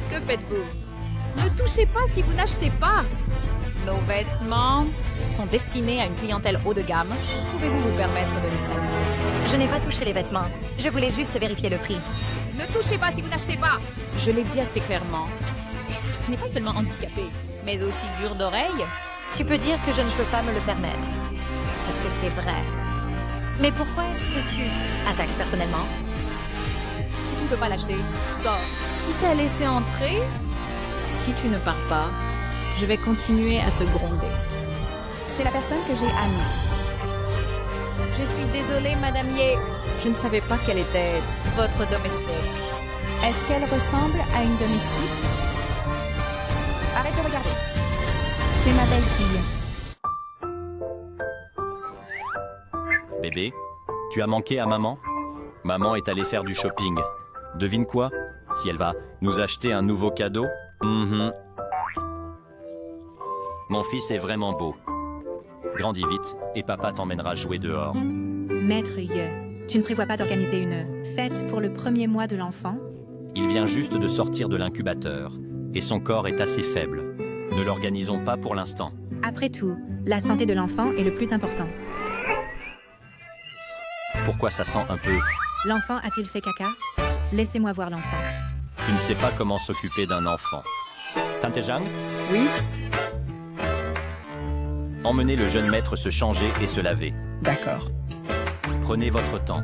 Que faites-vous? Ne touchez pas si vous n'achetez pas! Nos vêtements sont destinés à une clientèle haut de gamme. Pouvez-vous vous permettre de les saluer? Je n'ai pas touché les vêtements. Je voulais juste vérifier le prix. Ne touchez pas si vous n'achetez pas! Je l'ai dit assez clairement. Tu n'es pas seulement handicapé, mais aussi dur d'oreille. Tu peux dire que je ne peux pas me le permettre. Parce que c'est vrai. Mais pourquoi est-ce que tu attaques personnellement? Si tu ne peux pas l'acheter, sors. Qui t'a laissé entrer? Si tu ne pars pas, je vais continuer à te gronder. C'est la personne que j'ai amenée. Je suis désolée, Madame Ye. Je ne savais pas qu'elle était votre domestique. Est-ce qu'elle ressemble à une domestique? Arrête de regarder. C'est ma belle-fille. Bébé, tu as manqué à maman? Maman est allée faire du shopping. Devine quoi? Si elle va nous acheter un nouveau cadeau? Mon fils est vraiment beau. Grandis vite et papa t'emmènera jouer dehors. Maître Ye, tu ne prévois pas d'organiser une fête pour le premier mois de l'enfant? Il vient juste de sortir de l'incubateur et son corps est assez faible. Ne l'organisons pas pour l'instant. Après tout, la santé de l'enfant est le plus important. Pourquoi ça sent un peu? L'enfant a-t-il fait caca? Laissez-moi voir l'enfant. Tu ne sais pas comment s'occuper d'un enfant. Tante Zhang? Oui? Emmenez le jeune maître se changer et se laver. D'accord. Prenez votre temps.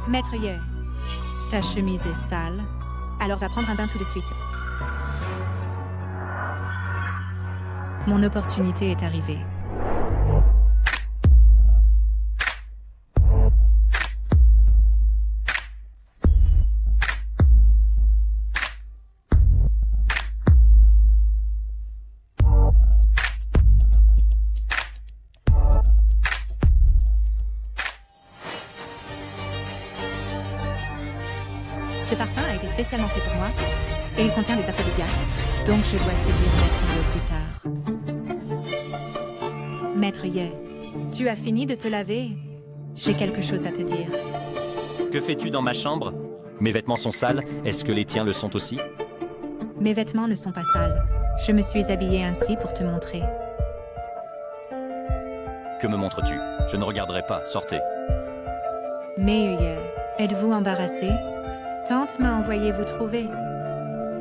Maître Ye, ta chemise est sale, alors va prendre un bain tout de suite. Mon opportunité est arrivée. Ce parfum a été spécialement fait pour moi et il contient des aphrodisiaques, donc je dois séduire Maître Ye plus tard. Maître Ye, tu as fini de te laver? J'ai quelque chose à te dire. Que fais-tu dans ma chambre? Mes vêtements sont sales, est-ce que les tiens le sont aussi? Mes vêtements ne sont pas sales. Je me suis habillée ainsi pour te montrer. Que me montres-tu? Je ne regarderai pas, sortez. Meilleur, êtes-vous embarrassé? Tante m'a envoyé vous trouver.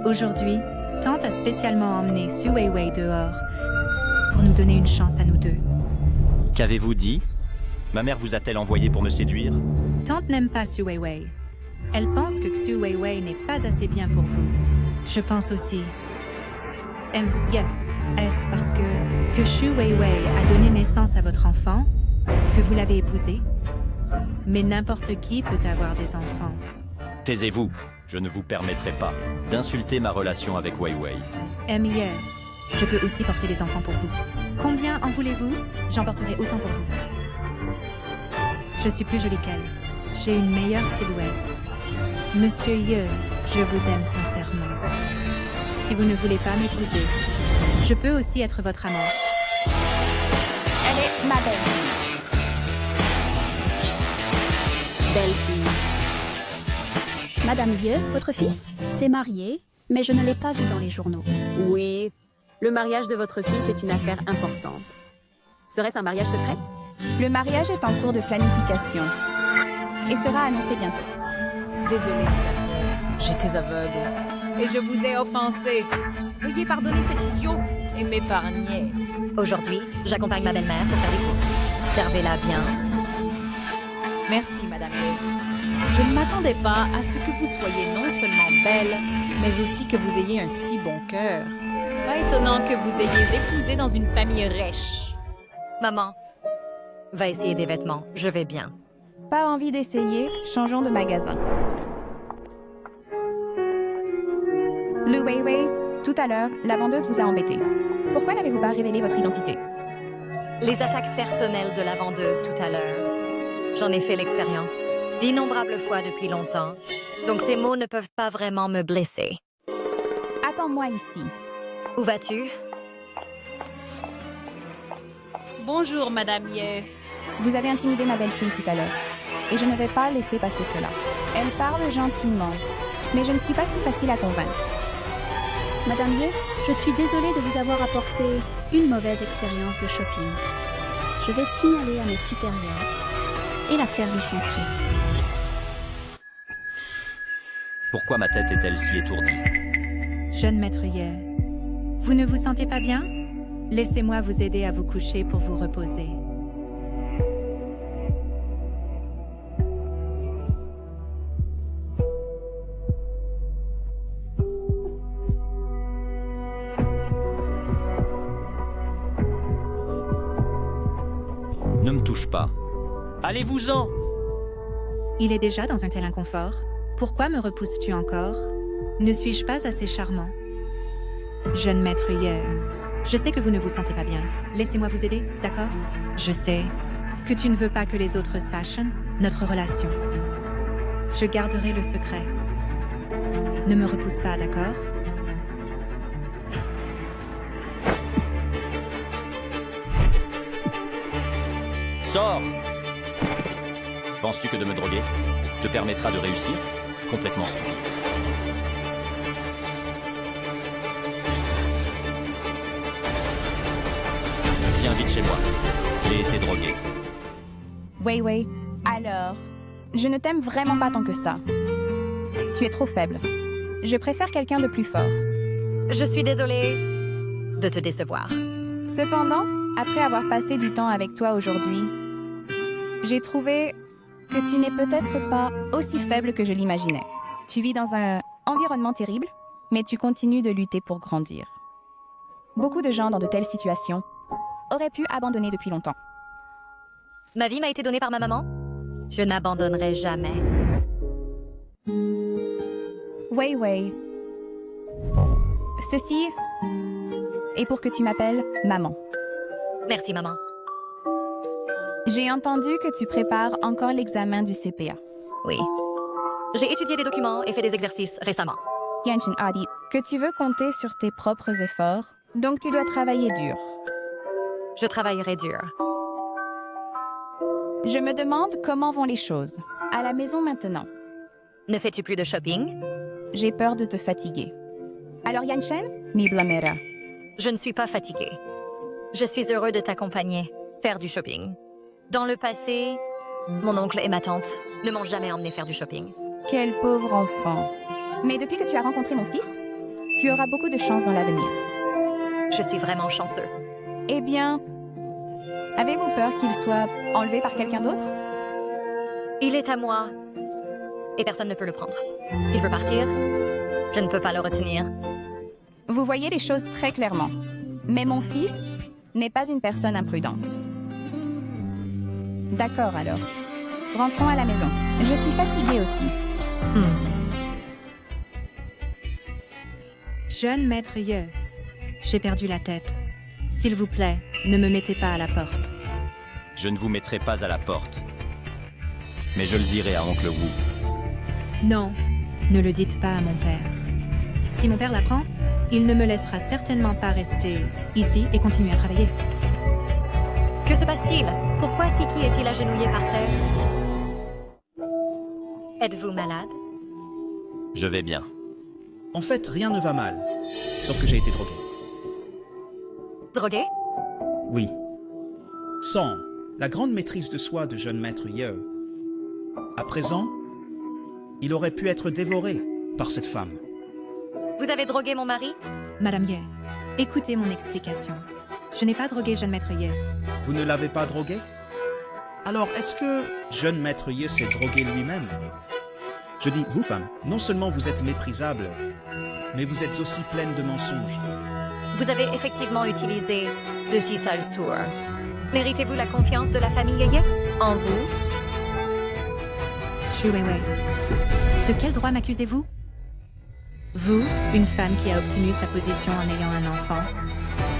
Aujourd'hui, Tante a spécialement emmené Su Weiwei dehors pour nous donner une chance à nous deux. Qu'avez-vous dit? Ma mère vous a-t-elle envoyé pour me séduire? Tante n'aime pas Su Weiwei. Elle pense que Su Weiwei n'est pas assez bien pour vous. Je pense aussi. Est-ce parce que Su Weiwei a donné naissance à votre enfant que vous l'avez épousé? Mais n'importe qui peut avoir des enfants. Taisez-vous. Je ne vous permettrai pas d'insulter ma relation avec Weiwei. Je peux aussi porter des enfants pour vous. Combien en voulez-vous? J'en porterai autant pour vous. Je suis plus jolie qu'elle. J'ai une meilleure silhouette. Monsieur Ye, je vous aime sincèrement. Si vous ne voulez pas m'épouser, je peux aussi être votre amante. Elle est ma belle-fille. Belle-fille. Madame Ye, votre fils, s'est marié, mais je ne l'ai pas vu dans les journaux. Oui, le mariage de votre fils est une affaire importante. Serait-ce un mariage secret? Le mariage est en cours de planification et sera annoncé bientôt. Désolée, madame Ye, j'étais aveugle et je vous ai offensé. Veuillez pardonner cet idiot et m'épargner. Aujourd'hui, j'accompagne ma belle-mère pour faire des courses. Servez-la bien. Merci, madame Ye. Je ne m'attendais pas à ce que vous soyez non seulement belle, mais aussi que vous ayez un si bon cœur. Pas étonnant que vous ayez épousé dans une famille riche. Maman, va essayer des vêtements. Je vais bien. Pas envie d'essayer? Changeons de magasin. Lu Weiwei, tout à l'heure, la vendeuse vous a embêté. Pourquoi n'avez-vous pas révélé votre identité? Les attaques personnelles de la vendeuse tout à l'heure. J'en ai fait l'expérience d'innombrables fois depuis longtemps, donc ces mots ne peuvent pas vraiment me blesser. Attends-moi ici. Où vas-tu? Bonjour, madame Ye. Vous avez intimidé ma belle-fille tout à l'heure, et je ne vais pas laisser passer cela. Elle parle gentiment, mais je ne suis pas si facile à convaincre. Madame Ye, je suis désolée de vous avoir apporté une mauvaise expérience de shopping. Je vais signaler à mes supérieurs et la faire licencier. Pourquoi ma tête est-elle si étourdie? Jeune maître Ye, vous ne vous sentez pas bien? Laissez-moi vous aider à vous coucher pour vous reposer. Ne me touche pas. Allez-vous-en! Il est déjà dans un tel inconfort. Pourquoi me repousses-tu encore? Ne suis-je pas assez charmant? Jeune maître Ye, je sais que vous ne vous sentez pas bien. Laissez-moi vous aider, d'accord? Je sais que tu ne veux pas que les autres sachent notre relation. Je garderai le secret. Ne me repousse pas, d'accord? Sors! Penses-tu que de me droguer te permettra de réussir? Complètement stupide. Viens vite chez moi. J'ai été drogué. Weiwei, alors, je ne t'aime vraiment pas tant que ça. Tu es trop faible. Je préfère quelqu'un de plus fort. Je suis désolée de te décevoir. Cependant, après avoir passé du temps avec toi aujourd'hui, j'ai trouvé que tu n'es peut-être pas aussi faible que je l'imaginais. Tu vis dans un environnement terrible, mais tu continues de lutter pour grandir. Beaucoup de gens dans de telles situations auraient pu abandonner depuis longtemps. Ma vie m'a été donnée par ma maman. Je n'abandonnerai jamais. Weiwei, ceci est pour que tu m'appelles maman. Merci, maman. J'ai entendu que tu prépares encore l'examen du CPA. Oui. J'ai étudié des documents et fait des exercices récemment. Yanshin a dit que tu veux compter sur tes propres efforts, donc tu dois travailler dur. Je travaillerai dur. Je me demande comment vont les choses. À la maison maintenant. Ne fais-tu plus de shopping? J'ai peur de te fatiguer. Alors Yanshin, mi blamera. Je ne suis pas fatiguée. Je suis heureux de t'accompagner. faire du shopping. Dans le passé, mon oncle et ma tante ne m'ont jamais emmené faire du shopping. Quel pauvre enfant. Mais depuis que tu as rencontré mon fils, tu auras beaucoup de chance dans l'avenir. Je suis vraiment chanceux. Eh bien, avez-vous peur qu'il soit enlevé par quelqu'un d'autre? Il est à moi et personne ne peut le prendre. S'il veut partir, je ne peux pas le retenir. Vous voyez les choses très clairement. Mais mon fils n'est pas une personne imprudente. D'accord alors. Rentrons à la maison. Je suis fatiguée aussi. Jeune maître Ye, j'ai perdu la tête. S'il vous plaît, ne me mettez pas à la porte. Je ne vous mettrai pas à la porte. Mais je le dirai à oncle Wu. Non, ne le dites pas à mon père. Si mon père l'apprend, il ne me laissera certainement pas rester ici et continuer à travailler. Que se passe-t-il? Pourquoi Siki est-il agenouillé par terre? Êtes-vous malade? Je vais bien. En fait, rien ne va mal. Sauf que j'ai été drogué. Drogué? Oui. Sans la grande maîtrise de soi de jeune maître Ye, à présent, il aurait pu être dévoré par cette femme. Vous avez drogué mon mari? Madame Ye, écoutez mon explication. Je n'ai pas drogué jeune maître Ye. Vous ne l'avez pas drogué? Alors, est-ce que jeune maître Ye s'est drogué lui-même? Je dis, vous femme, non seulement vous êtes méprisable, mais vous êtes aussi pleine de mensonges. Vous avez effectivement utilisé The Seasal's Tour. Méritez-vous la confiance de la famille Ye en vous? Xu Weiwei, de quel droit m'accusez-vous? Vous, une femme qui a obtenu sa position en ayant un enfant,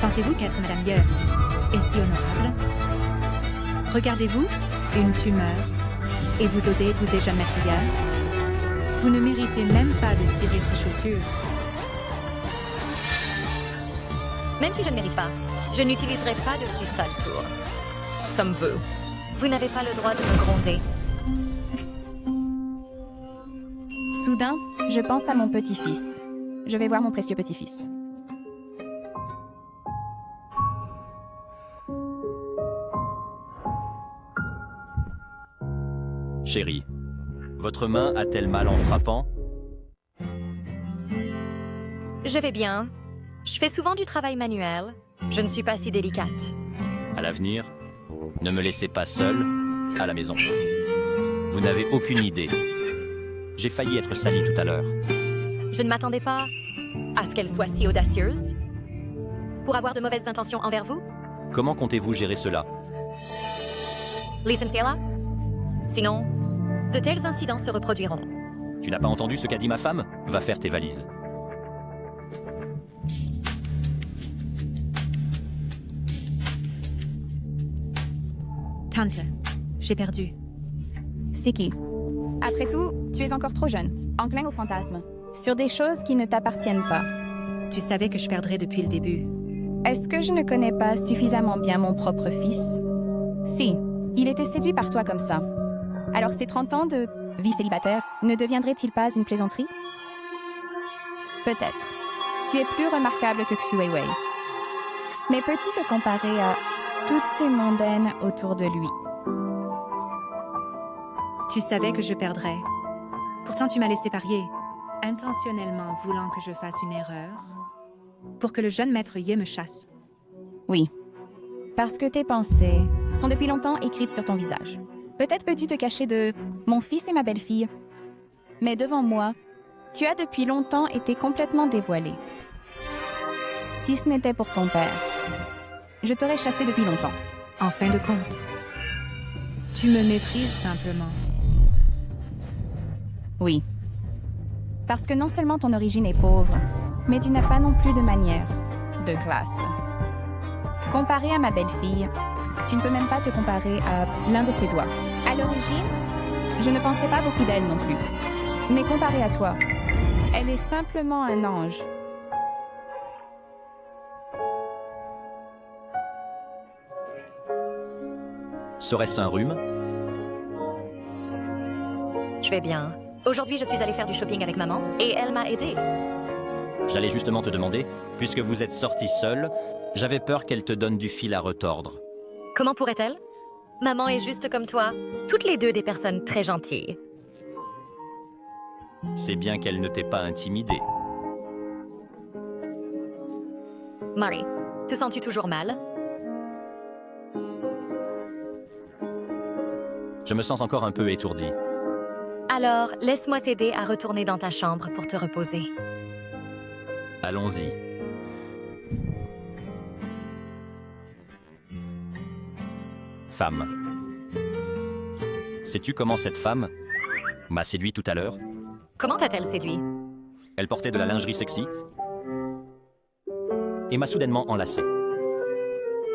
pensez-vous qu'être Madame Ye est si honorable? Regardez-vous, une tumeur, et vous osez épouser jeune maître Ye? Vous ne méritez même pas de cirer ses chaussures. Même si je ne mérite pas, je n'utiliserai pas de Seasal Tour. Comme vous. Vous n'avez pas le droit de me gronder. Soudain, je pense à mon petit-fils. Je vais voir mon précieux petit-fils. Chérie, votre main a-t-elle mal en frappant? Je vais bien. Je fais souvent du travail manuel. Je ne suis pas si délicate. À l'avenir, ne me laissez pas seule à la maison. Vous n'avez aucune idée. J'ai failli être salie tout à l'heure. Je ne m'attendais pas à ce qu'elle soit si audacieuse. Pour avoir de mauvaises intentions envers vous? Comment comptez-vous gérer cela? Licenciez-la? Sinon, de tels incidents se reproduiront. Tu n'as pas entendu ce qu'a dit ma femme? Va faire tes valises. Tante, j'ai perdu. Siki, après tout, tu es encore trop jeune, enclin au fantasme, sur des choses qui ne t'appartiennent pas. Tu savais que je perdrais depuis le début. Est-ce que je ne connais pas suffisamment bien mon propre fils? Si, il était séduit par toi comme ça. Alors ces 30 ans de vie célibataire ne deviendraient-ils pas une plaisanterie? Peut-être. Tu es plus remarquable que Xu Weiwei. Mais peux-tu te comparer à toutes ces mondaines autour de lui? Tu savais que je perdrais. Pourtant, tu m'as laissé parier, intentionnellement voulant que je fasse une erreur, pour que le jeune maître Ye me chasse. Oui, parce que tes pensées sont depuis longtemps écrites sur ton visage. Peut-être peux-tu te cacher de mon fils et ma belle-fille, mais devant moi, tu as depuis longtemps été complètement dévoilé. Si ce n'était pour ton père, je t'aurais chassé depuis longtemps. En fin de compte, tu me méprises simplement. Oui. Parce que non seulement ton origine est pauvre, mais tu n'as pas non plus de manière, de classe. Comparé à ma belle-fille, tu ne peux même pas te comparer à l'un de ses doigts. À l'origine, je ne pensais pas beaucoup d'elle non plus. Mais comparé à toi, elle est simplement un ange. Serait-ce un rhume? Je vais bien. Aujourd'hui, je suis allée faire du shopping avec maman et elle m'a aidée. J'allais justement te demander, puisque vous êtes sortie seule, j'avais peur qu'elle te donne du fil à retordre. Comment pourrait-elle? Maman est juste comme toi. Toutes les deux des personnes très gentilles. C'est bien qu'elle ne t'ait pas intimidé. Marie, te sens-tu toujours mal? Je me sens encore un peu étourdi. Alors, laisse-moi t'aider à retourner dans ta chambre pour te reposer. Allons-y. Femme. Sais-tu comment cette femme m'a séduit tout à l'heure? Comment t'a-t-elle séduit? Elle portait de la lingerie sexy et m'a soudainement enlacé.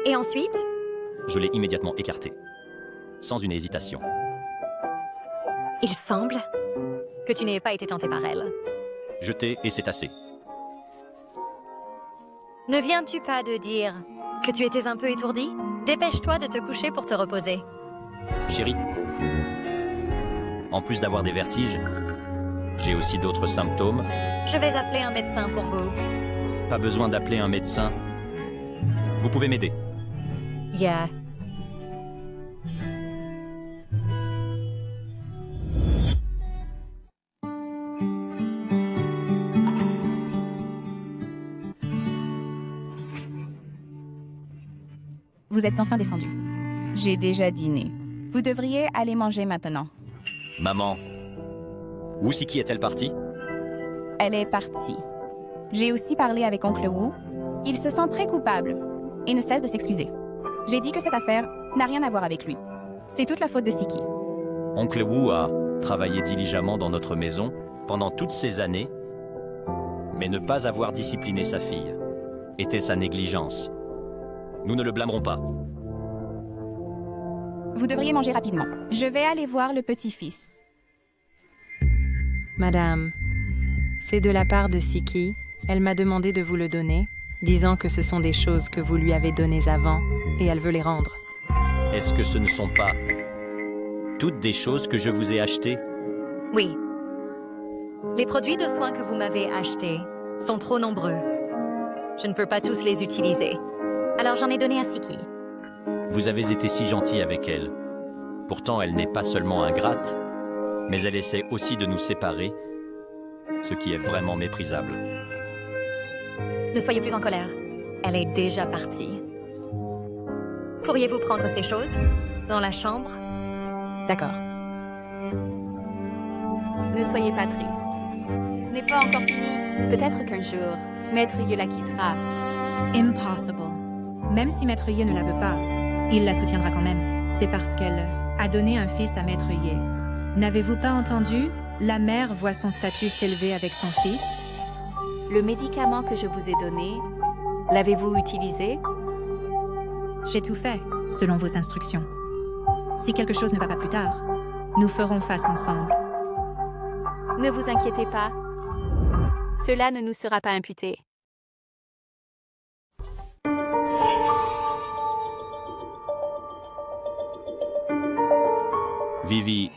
Et ensuite? Je l'ai immédiatement écartée, sans une hésitation. Il semble que tu n'aies pas été tenté par elle. Jeté et c'est assez. Ne viens-tu pas de dire que tu étais un peu étourdi? Dépêche-toi de te coucher pour te reposer. Chérie, en plus d'avoir des vertiges, j'ai aussi d'autres symptômes. Je vais appeler un médecin pour vous. Pas besoin d'appeler un médecin. Vous pouvez m'aider. Yeah. Vous êtes enfin descendu. J'ai déjà dîné. Vous devriez aller manger maintenant. Maman, où Siki est-elle partie? Elle est partie. J'ai aussi parlé avec Oncle Wu. Il se sent très coupable et ne cesse de s'excuser. J'ai dit que cette affaire n'a rien à voir avec lui. C'est toute la faute de Siki. Oncle Wu a travaillé diligemment dans notre maison pendant toutes ces années, mais ne pas avoir discipliné sa fille était sa négligence. Nous ne le blâmerons pas. Vous devriez manger rapidement. Je vais aller voir le petit-fils. Madame, c'est de la part de Siki. Elle m'a demandé de vous le donner, disant que ce sont des choses que vous lui avez données avant et elle veut les rendre. Est-ce que ce ne sont pas toutes des choses que je vous ai achetées? Oui. Les produits de soins que vous m'avez achetés sont trop nombreux. Je ne peux pas tous les utiliser. Alors j'en ai donné à Siki. Vous avez été si gentil avec elle. Pourtant, elle n'est pas seulement ingrate, mais elle essaie aussi de nous séparer, ce qui est vraiment méprisable. Ne soyez plus en colère. Elle est déjà partie. Pourriez-vous prendre ces choses dans la chambre? D'accord. Ne soyez pas triste. Ce n'est pas encore fini. Peut-être qu'un jour, Maître Ye la quittera. Impossible. Même si Maître Ye ne la veut pas, il la soutiendra quand même. C'est parce qu'elle a donné un fils à Maître Ye. N'avez-vous pas entendu? La mère voit son statut s'élever avec son fils. Le médicament que je vous ai donné, l'avez-vous utilisé? J'ai tout fait, selon vos instructions. Si quelque chose ne va pas plus tard, nous ferons face ensemble. Ne vous inquiétez pas. Cela ne nous sera pas imputé. Vivi.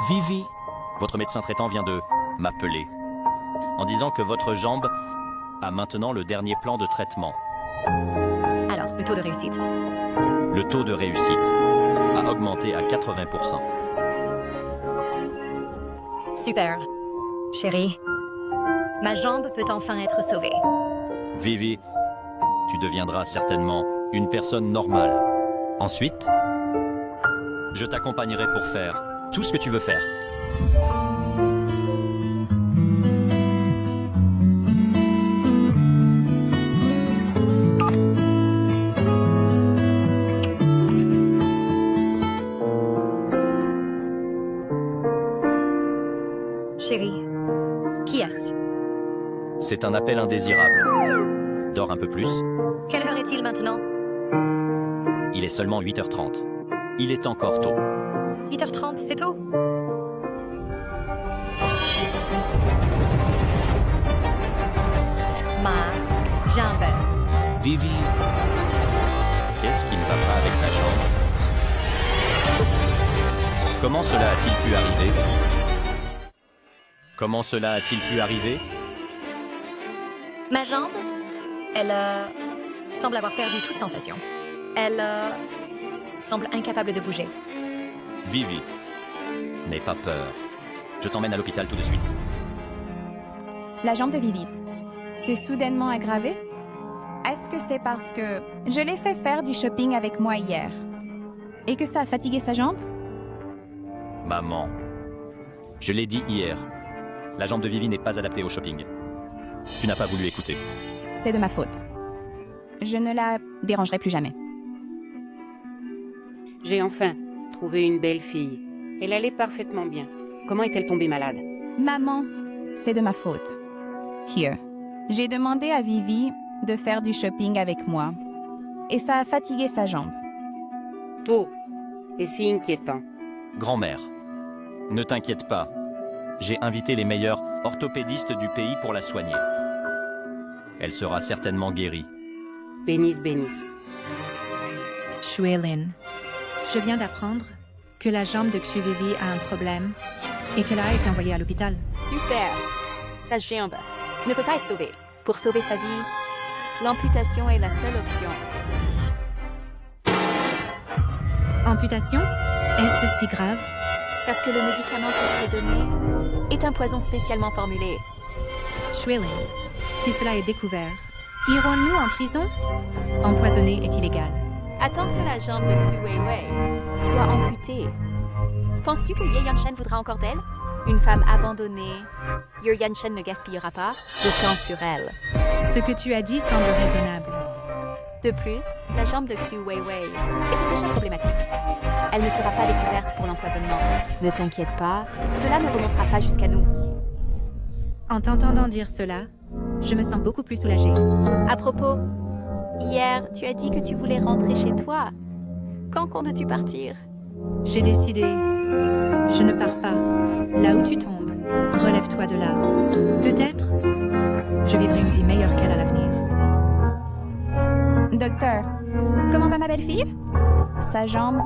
Vivi. Votre médecin traitant vient de m'appeler en disant que votre jambe a maintenant le dernier plan de traitement. Alors, le taux de réussite? Le taux de réussite a augmenté à 80%. Super. Chérie, ma jambe peut enfin être sauvée. Vivi, tu deviendras certainement une personne normale. Ensuite, je t'accompagnerai pour faire tout ce que tu veux faire. Chérie, qui est-ce? C'est un appel indésirable. Dors un peu plus. Quelle heure est-il maintenant? Il est seulement 8h30. Il est encore tôt. 8h30, c'est tôt. Ma jambe. Vivi, qu'est-ce qui ne va pas avec ta jambe? Comment cela a-t-il pu arriver? Comment cela a-t-il pu arriver? Ma jambe? Elle semble avoir perdu toute sensation. Elle semble incapable de bouger. Vivi, n'aie pas peur. Je t'emmène à l'hôpital tout de suite. La jambe de Vivi, c'est soudainement aggravé? Est-ce que c'est parce que je l'ai fait faire du shopping avec moi hier et que ça a fatigué sa jambe? Maman, je l'ai dit hier. La jambe de Vivi n'est pas adaptée au shopping. Tu n'as pas voulu écouter. C'est de ma faute. Je ne la dérangerai plus jamais. J'ai enfin trouvé une belle fille. Elle allait parfaitement bien. Comment est-elle tombée malade? Maman, c'est de ma faute. Here. J'ai demandé à Vivi de faire du shopping avec moi et ça a fatigué sa jambe. Oh, et si inquiétant. Grand-mère, ne t'inquiète pas. J'ai invité les meilleurs orthopédistes du pays pour la soigner. Elle sera certainement guérie. Bénisse, bénisse. Shueilin, je viens d'apprendre que la jambe de Xu Vivi a un problème et qu'elle a été envoyée à l'hôpital. Super! Sa jambe ne peut pas être sauvée. Pour sauver sa vie, l'amputation est la seule option. Amputation? Est-ce si grave? Parce que le médicament que je t'ai donné est un poison spécialement formulé. Shueilin, si cela est découvert, irons-nous en prison? Empoisonner est illégal. Attends que la jambe de Xu Weiwei soit amputée. Penses-tu que Ye Yanshen voudra encore d'elle? Une femme abandonnée, Ye Yanshen ne gaspillera pas de temps sur elle. Ce que tu as dit semble raisonnable. De plus, la jambe de Xu Weiwei était déjà problématique. Elle ne sera pas découverte pour l'empoisonnement. Ne t'inquiète pas, cela ne remontera pas jusqu'à nous. En t'entendant dire cela, je me sens beaucoup plus soulagée. À propos, hier, tu as dit que tu voulais rentrer chez toi. Quand comptes-tu partir? J'ai décidé. Je ne pars pas. Là où tu tombes, relève-toi de là. Peut-être, je vivrai une vie meilleure qu'elle à l'avenir. Docteur, comment va ma belle-fille? Sa jambe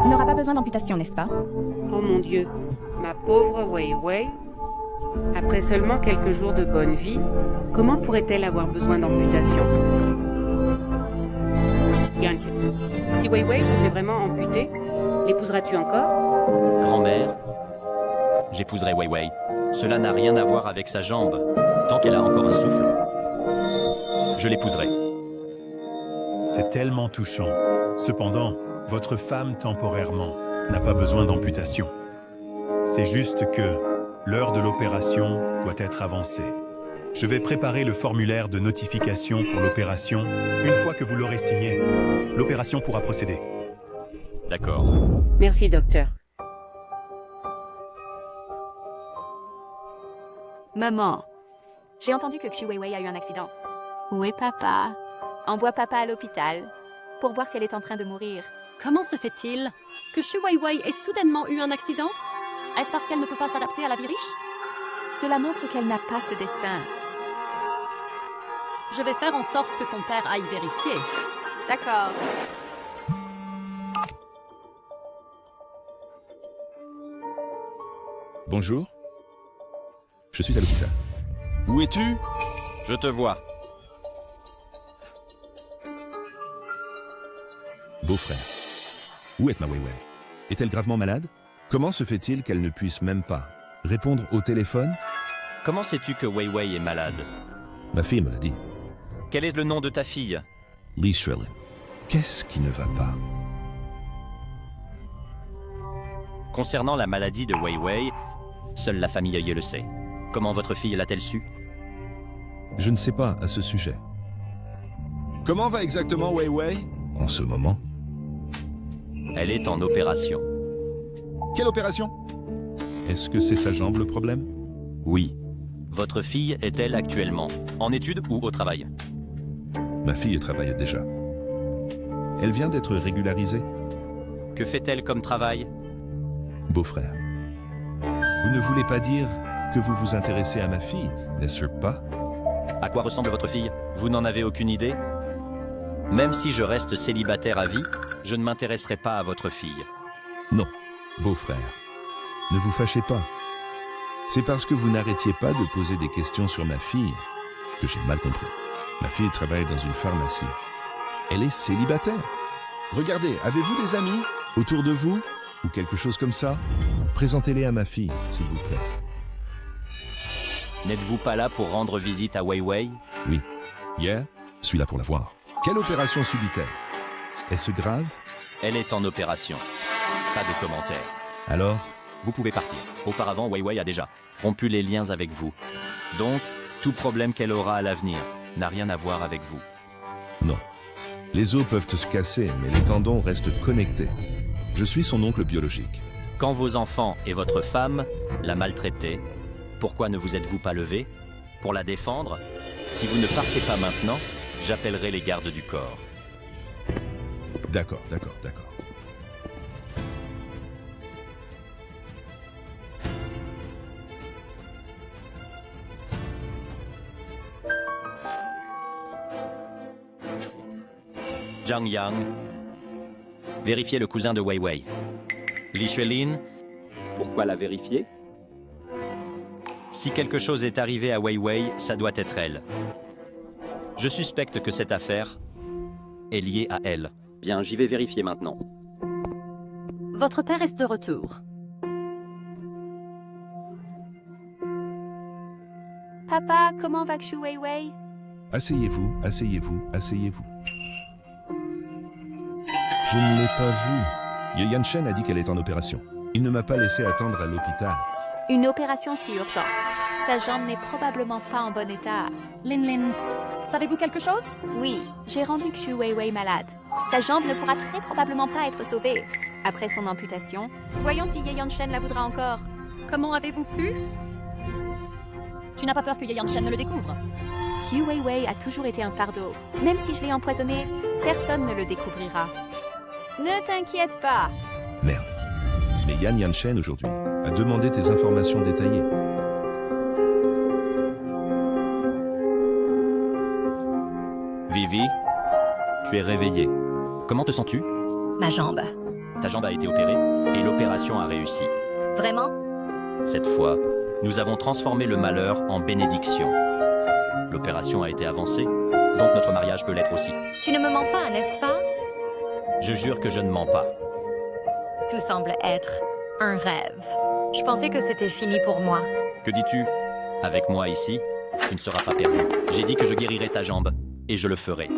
n'aura pas besoin d'amputation, n'est-ce pas? Oh mon Dieu, ma pauvre Weiwei. Après seulement quelques jours de bonne vie, comment pourrait-elle avoir besoin d'amputation? Yanshen, si Weiwei se fait vraiment amputer, l'épouseras-tu encore? Grand-mère, j'épouserai Weiwei. Cela n'a rien à voir avec sa jambe. Tant qu'elle a encore un souffle, je l'épouserai. C'est tellement touchant. Cependant, votre femme temporairement n'a pas besoin d'amputation. C'est juste que l'heure de l'opération doit être avancée. Je vais préparer le formulaire de notification pour l'opération. Une fois que vous l'aurez signé, l'opération pourra procéder. D'accord. Merci, docteur. Maman, j'ai entendu que Xu Weiwei a eu un accident. Où est papa? Envoie papa à l'hôpital pour voir si elle est en train de mourir. Comment se fait-il que Xu Weiwei ait soudainement eu un accident? Est-ce parce qu'elle ne peut pas s'adapter à la vie riche? Cela montre qu'elle n'a pas ce destin. Je vais faire en sorte que ton père aille vérifier. D'accord. Bonjour. Je suis à l'hôpital. Où es-tu? Je te vois. Beau-frère, où est ma Weiwei? Est-elle gravement malade? Comment se fait-il qu'elle ne puisse même pas répondre au téléphone? Comment sais-tu que Weiwei est malade? Ma fille me l'a dit. Quel est le nom de ta fille? Li Shueilin. Qu'est-ce qui ne va pas? Concernant la maladie de Weiwei, seule la famille Ye le sait. Comment votre fille l'a-t-elle su? Je ne sais pas à ce sujet. Comment va exactement Weiwei en ce moment? Elle est en opération. Quelle opération? Est-ce que c'est sa jambe le problème? Oui. Votre fille est-elle actuellement en études ou au travail? Ma fille travaille déjà. Elle vient d'être régularisée. Que fait-elle comme travail? Beau-frère, vous ne voulez pas dire que vous vous intéressez à ma fille, n'est-ce pas? À quoi ressemble votre fille? Vous n'en avez aucune idée? Même si je reste célibataire à vie, je ne m'intéresserai pas à votre fille. Non, beau-frère, ne vous fâchez pas. C'est parce que vous n'arrêtiez pas de poser des questions sur ma fille que j'ai mal compris. Ma fille travaille dans une pharmacie Elle est célibataire. Regardez, avez-vous des amis autour de vous? Ou quelque chose comme ça? Présentez-les à ma fille, s'il vous plaît. N'êtes-vous pas là pour rendre visite à Wei Wei? Oui. Hier, je suis là pour la voir. Quelle opération subit-elle? Est-ce grave? Elle est en opération. Pas de commentaires. Alors? Vous pouvez partir. Auparavant, Wei Wei a déjà rompu les liens avec vous. Donc, tout problème qu'elle aura à l'avenir n'a rien à voir avec vous. Non. Les os peuvent se casser, mais les tendons restent connectés. Je suis son oncle biologique. Quand vos enfants et votre femme la maltraitaient, pourquoi ne vous êtes-vous pas levé pour la défendre? Si vous ne partez pas maintenant, j'appellerai les gardes du corps. D'accord, d'accord, d'accord. Zhang Yang, vérifiez le cousin de Wei Wei. Li Xuelin, pourquoi la vérifier? Si quelque chose est arrivé à Wei Wei, ça doit être elle. Je suspecte que cette affaire est liée à elle. Bien, j'y vais vérifier maintenant. Votre père est de retour. Papa, comment va Xu Wei Wei? Asseyez-vous, asseyez-vous, asseyez-vous. Je ne l'ai pas vue. Ye Yanshen a dit qu'elle est en opération. Il ne m'a pas laissé attendre à l'hôpital. Une opération si urgente. Sa jambe n'est probablement pas en bon état. Lin, savez-vous quelque chose? Oui, j'ai rendu Xu Wei Wei malade. Sa jambe ne pourra très probablement pas être sauvée. Après son amputation, voyons si Ye Yanshen la voudra encore. Comment avez-vous pu? Tu n'as pas peur que Ye Yanshen ne le découvre? Xu Wei Wei a toujours été un fardeau. Même si je l'ai empoisonné, personne ne le découvrira. Ne t'inquiète pas. Merde. Mais Yan Yanshen, aujourd'hui, a demandé tes informations détaillées. Vivi, tu es réveillée. Comment te sens-tu? Ma jambe. Ta jambe a été opérée et l'opération a réussi. Vraiment? Cette fois, nous avons transformé le malheur en bénédiction. L'opération a été avancée, donc notre mariage peut l'être aussi. Tu ne me mens pas, n'est-ce pas? Je jure que je ne mens pas. Tout semble être un rêve. Je pensais que c'était fini pour moi. Que dis-tu? Avec moi ici, tu ne seras pas perdu. J'ai dit que je guérirais ta jambe, et je le ferai.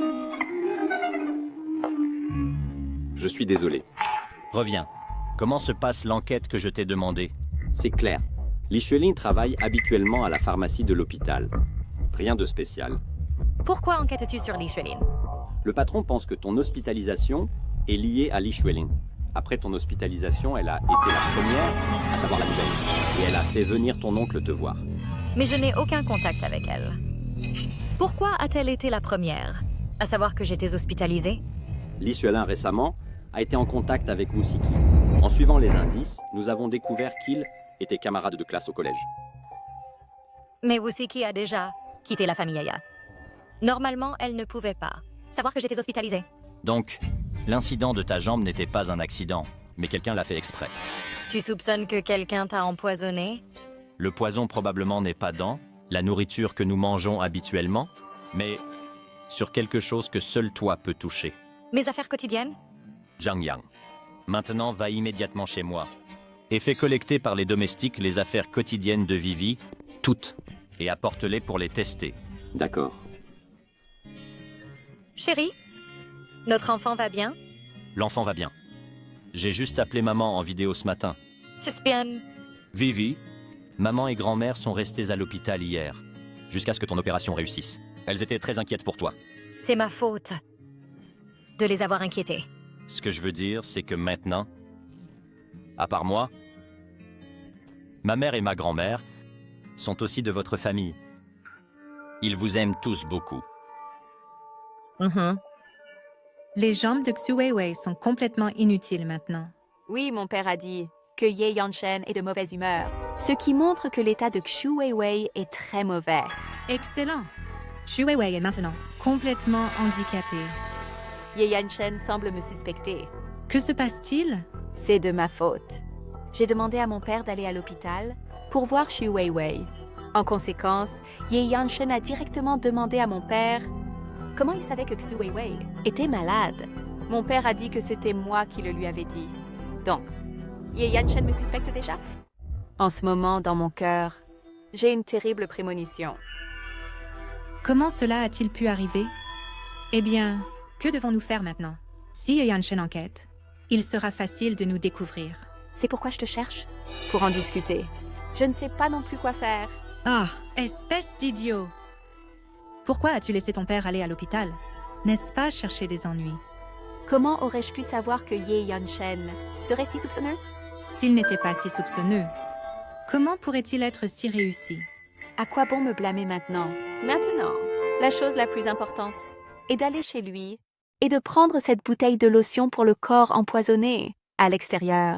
Je suis désolé. Reviens. Comment se passe l'enquête que je t'ai demandée? C'est clair. Li Xuelin travaille habituellement à la pharmacie de l'hôpital. Rien de spécial. Pourquoi enquêtes-tu sur Li Xuelin? Le patron pense que ton hospitalisation est liée à Li Xuelin. Après ton hospitalisation, elle a été la première à savoir la nouvelle. Et elle a fait venir ton oncle te voir. Mais je n'ai aucun contact avec elle. Pourquoi a-t-elle été la première à savoir que j'étais hospitalisée? Li Xuelin récemment a été en contact avec Musiki. En suivant les indices, nous avons découvert qu'il était camarade de classe au collège. Mais Wusiki a déjà quitté la famille Aya. Normalement, elle ne pouvait pas savoir que j'étais hospitalisée. Donc, l'incident de ta jambe n'était pas un accident, mais quelqu'un l'a fait exprès. Tu soupçonnes que quelqu'un t'a empoisonné? Le poison probablement n'est pas dans la nourriture que nous mangeons habituellement, mais sur quelque chose que seul toi peux toucher. Mes affaires quotidiennes? Zhang Yang, maintenant va immédiatement chez moi et fais collecter par les domestiques les affaires quotidiennes de Vivi, toutes, et apporte-les pour les tester. D'accord. Chérie, notre enfant va bien? L'enfant va bien. J'ai juste appelé maman en vidéo ce matin. C'est bien. Vivi, maman et grand-mère sont restées à l'hôpital hier, jusqu'à ce que ton opération réussisse. Elles étaient très inquiètes pour toi. C'est ma faute de les avoir inquiétées. Ce que je veux dire, c'est que maintenant, à part moi, ma mère et ma grand-mère sont aussi de votre famille. Ils vous aiment tous beaucoup. Les jambes de Xu Wei Wei sont complètement inutiles maintenant. Oui, mon père a dit que Ye Yanshen est de mauvaise humeur, ce qui montre que l'état de Xu Wei Wei est très mauvais. Excellent. Xu Wei Wei est maintenant complètement handicapée. Ye Yanshen semble me suspecter. Que se passe-t-il? C'est de ma faute. J'ai demandé à mon père d'aller à l'hôpital pour voir Xu Wei Wei. En conséquence, Ye Yanshen a directement demandé à mon père Comment il savait que Xu Weiwei était malade? Mon père a dit que c'était moi qui le lui avais dit. Donc, Ye Yanchen me suspecte déjà? En ce moment, dans mon cœur, j'ai une terrible prémonition. Comment cela a-t-il pu arriver? Eh bien, que devons-nous faire maintenant? Si Ye Yanchen enquête, il sera facile de nous découvrir. C'est pourquoi je te cherche? Pour en discuter. Je ne sais pas non plus quoi faire. Ah, espèce d'idiot! Pourquoi as-tu laissé ton père aller à l'hôpital? N'est-ce pas chercher des ennuis? Comment aurais-je pu savoir que Ye Yanchen serait si soupçonneux? S'il n'était pas si soupçonneux, comment pourrait-il être si réussi? À quoi bon me blâmer maintenant? Maintenant, la chose la plus importante est d'aller chez lui et de prendre cette bouteille de lotion pour le corps empoisonné à l'extérieur.